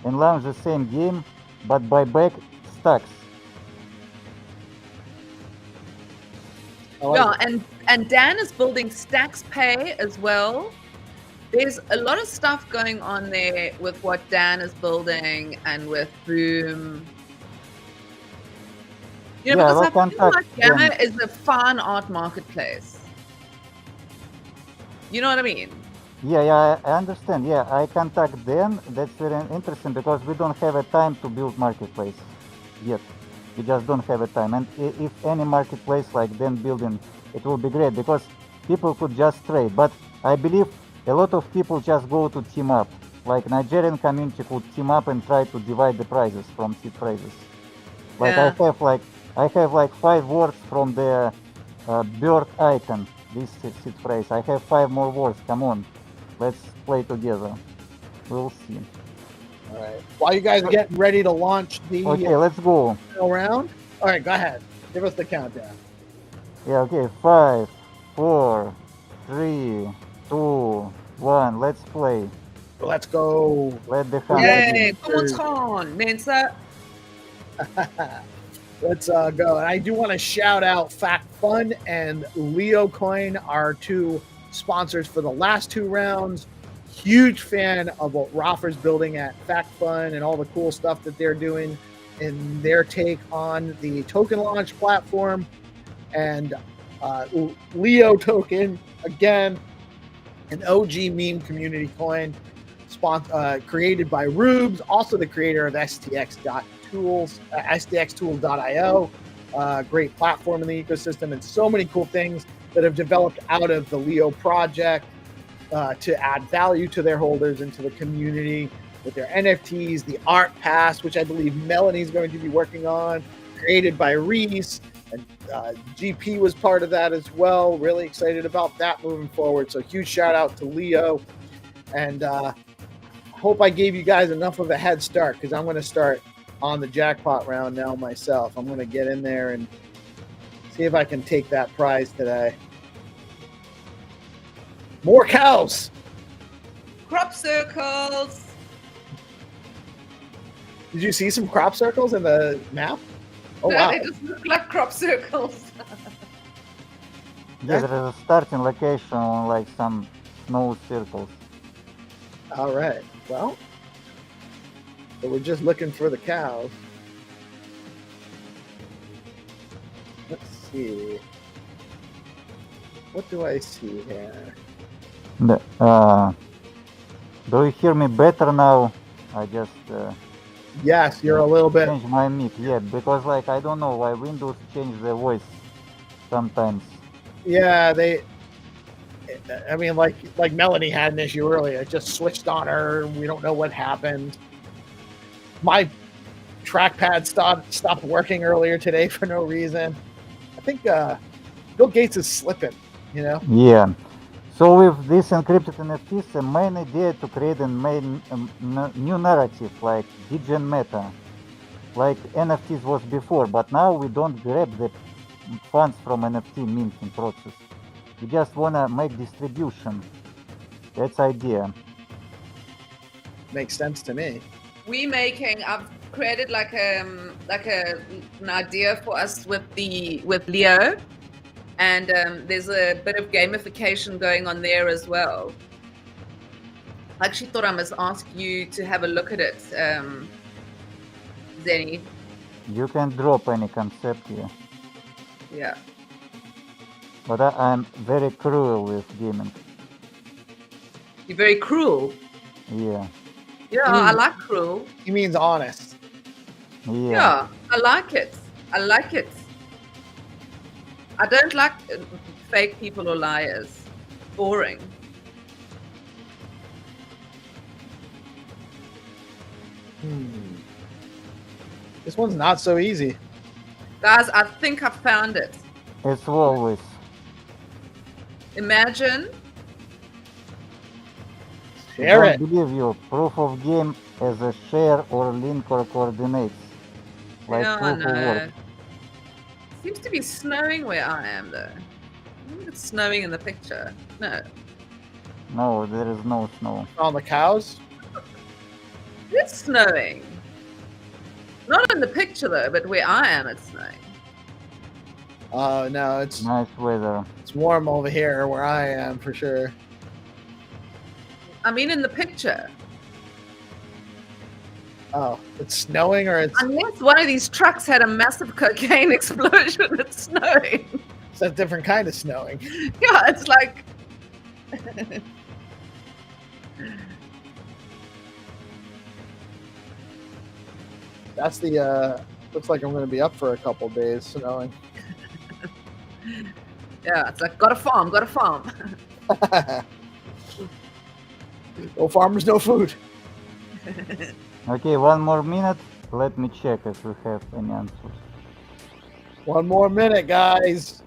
and launch the same game, but buy back Stacks. Yeah, and Dan is building Stacks Pay as well. There's a lot of stuff going on there with what Dan is building and with Boom. You know, Yeah, because I feel like Dan. Gamma is a fine art marketplace. You know what I mean? Yeah, I understand. Yeah, I contact Dan. That's very interesting because we don't have a time to build marketplace yet. We just don't have a time. And if any marketplace like Dan building, it will be great because people could just trade. But I believe a lot of people just go to team up. Like Nigerian community could team up and try to divide the prizes from seed prizes. Like Yeah. I have like 5 words from the bird icon. This seed phrase. I have 5 more words. Come on, let's play together. We'll see. All right. While you guys are getting ready to launch the Okay, let's go. round. All right, go ahead. Give us the countdown. Yeah, okay. 5, 4, 3, 2, 1. Let's play. Let's go. Let the hunt Yay, begin. kom ons gaan, mense. Let's go. And I do want to shout out Fact Fun and Leo Coin, our 2 sponsors for the last 2 rounds. Huge fan of what Roffer's building at Fact Fun and all the cool stuff that they're doing in their take on the token launch platform. And Leo token, again, an OG meme community coin created by Rubes, also the creator of STXtools.io. Great platform in the ecosystem and so many cool things that have developed out of the Leo project to add value to their holders and to the community with their NFTs, the Art Pass, which I believe Melanie's going to be working on, created by Reese. And GP was part of that as well. Really excited about that moving forward. So huge shout out to Leo. And hope I gave you guys enough of a head start because I'm going to start on the jackpot round now myself. I'm going to get in there and see if I can take that prize today. More cows. Crop circles. Did you see some crop circles in the map? Oh, No, wow. they just look like crop circles. Yeah, there is a starting location on like some snow circles. All right. Well, so we're just looking for the cows. Let's see. What do I see here? Do you hear me better now? I just Yes, you're a little bit. changed my mic. Yeah, because like I don't know why Windows change the voice sometimes. Yeah, I mean, like Melanie had an issue earlier. It just switched on her. We don't know what happened. My trackpad stopped working earlier today for no reason. I think Bill Gates is slipping, you know? Yeah. So with this encrypted NFTs, the main idea to create a new narrative like Degen Meta, like NFTs was before, but now we don't grab the funds from NFT minting process. We just wanna make distribution. That's idea. Makes sense to me. I've created like an idea for us with Leo, and there's a bit of gamification going on there as well. I actually thought I must ask you to have a look at it, Zenny. You can drop any concept here, Yeah. but I'm very cruel with gaming. You're very cruel. Yeah, Yeah, I like cruel. He means honest. yeah. Yeah, I like it. I like it. I don't like fake people or liars. Boring. This one's not so easy. Guys, I think I found it. It's always. Imagine. Share Don't it. believe you. Proof of game as a share or link or coordinates. Like Oh, proof of work. no. Seems to be snowing where I am, though. I think it's snowing in the picture. No. No, there is no snow. On the cows. It's snowing. Not in the picture, though, but where I am, it's snowing. Oh no, it's Nice weather. warm over here where I am for sure. I mean, in the picture. Oh, it's snowing or it's Unless one of these trucks had a massive cocaine explosion, it's snowing. it's a different kind of snowing. Yeah, it's like. That's the looks like I'm gonna be up for a couple days snowing. Yeah, it's like, got a farm, got a farm. No farmers, no food. Okay, 1 more minute. Let me check if we have any answers. 1 more minute, guys.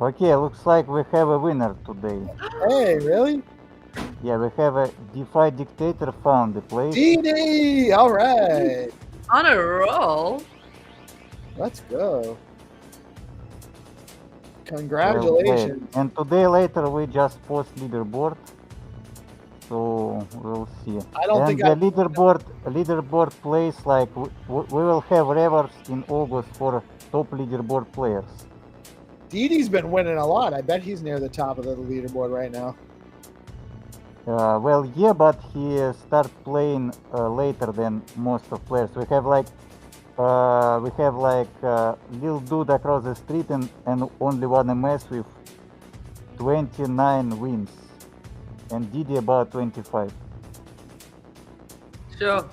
Okay, looks like we have a winner today. Hey, really? Yeah, we have a DeFi dictator found the place. DD! All right. On a roll. Let's go. Well Congratulations. played. And today later we just post leaderboard. So we'll see. I don't and think the I- leaderboard plays like we will have rewards in August for top leaderboard players. DD's been winning a lot. I bet he's near the top of the leaderboard right now. Well, yeah, but he start playing later than most of players. We have like little dude across the street and only one MS with 29 wins, and Didi about 25. Sure.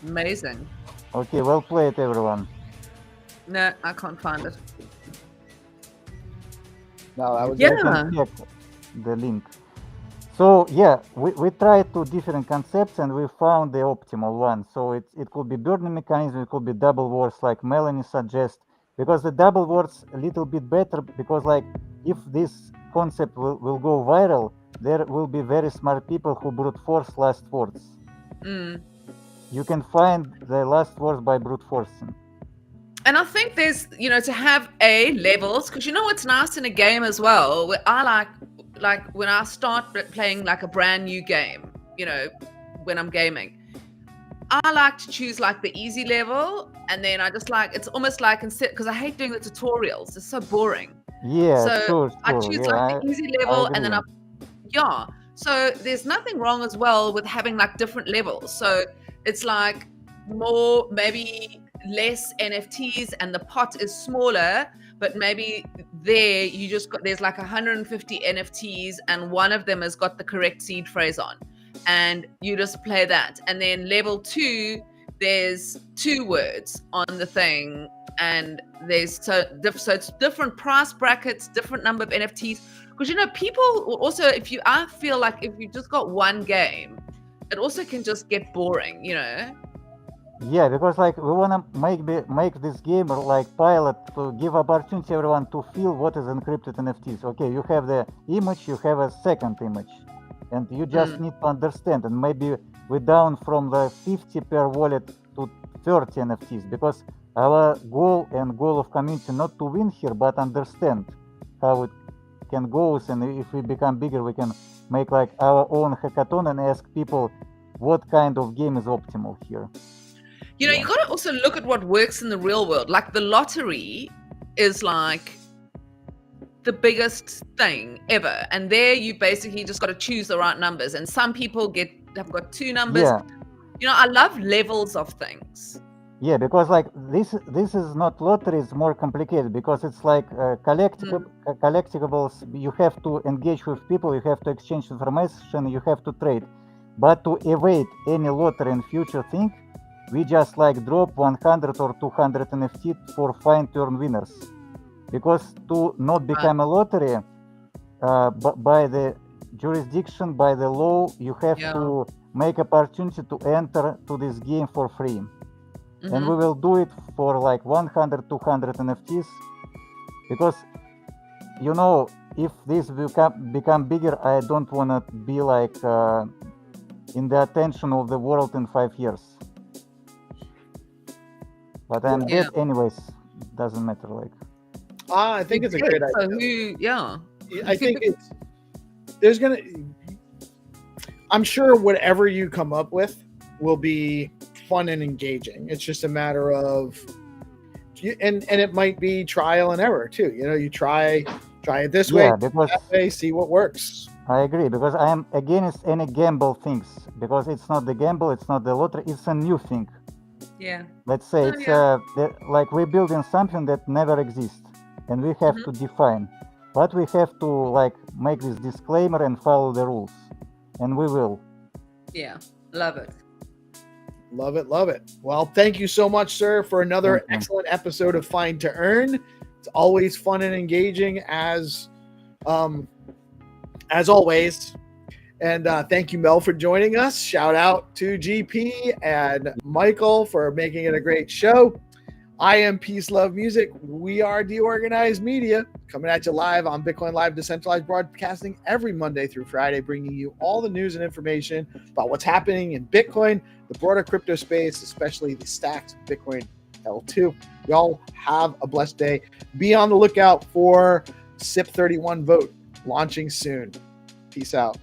Amazing. Okay, well played, everyone. No, I can't find it. No, that was Yeah. You can check the link. So yeah, we tried two different concepts and we found the optimal one. So it could be burning mechanism, it could be double wars like Melanie suggests, because the double wars a little bit better, because like if this concept will go viral, there will be very smart people who brute force last words. Mm. You can find the last words by brute forcing. And I think there's, to have levels, because what's nice in a game as well, where I like when I start playing like a brand new game, when I'm gaming, I like to choose like the easy level, and then I just like, it's almost like instead, because I hate doing the tutorials, it's so boring. Yeah, So sure. I choose Yeah, like the easy level, and then agree. so there's nothing wrong as well with having like different levels. So it's like more, maybe less NFTs and the pot is smaller, but maybe there you just got, there's like 150 NFTs and one of them has got the correct seed phrase on, and you just play that. And then level 2, there's 2 words on the thing, and there's so it's different price brackets, different number of NFTs, because people also, I feel like if you just got one game, it also can just get boring, Yeah, because like we wanna make this game like pilot to give opportunity everyone to feel what is encrypted NFTs. Okay, you have the image, you have a second image, and you just need to understand. And maybe we're down from the 50 per wallet to 30 NFTs, because our goal of community not to win here, but understand how it can go. And if we become bigger, we can make like our own hackathon and ask people what kind of game is optimal here. You got to also look at what works in the real world. Like the lottery is like the biggest thing ever. And there you basically just got to choose the right numbers. And some people have got 2 numbers. Yeah. I love levels of things. Yeah, because like this is not lottery, it's more complicated, because it's like collectibles. You have to engage with people, you have to exchange information, you have to trade. But to evade any lottery and future thing, we just like drop 100 or 200 NFT for fine turn winners, because to not become a lottery, by the jurisdiction, by the law, you have to make opportunity to enter to this game for free. And we will do it for like 100, 200 NFTs, because you know, if this become bigger, I don't want to be like in the attention of the world in 5 years. But I'm dead anyways. Doesn't matter. Like, I think it's a great So idea. I think I'm sure whatever you come up with will be fun and engaging. It's just a matter of, and it might be trial and error too. You know, you try it this way, because that way, see what works. I agree, because I am against any gamble things, because it's not the gamble, it's not the lottery, it's a new thing. Yeah. Let's say it's like we're building something that never exists, and we have to define. But we have to like make this disclaimer and follow the rules, and we will. Yeah, love it. Love it, love it. Well, thank you so much, sir, for another excellent episode of Find to Earn. It's always fun and engaging as always. And thank you, Mel, for joining us. Shout out to GP and Michael for making it a great show. I am PeaceLoveMusic. We are DeOrganized Media, coming at you live on BitcoinLive Decentralized Broadcasting every Monday through Friday, bringing you all the news and information about what's happening in Bitcoin, the broader crypto space, especially the stacks of Bitcoin L2. Y'all have a blessed day. Be on the lookout for SIP 31 vote launching soon. Peace out.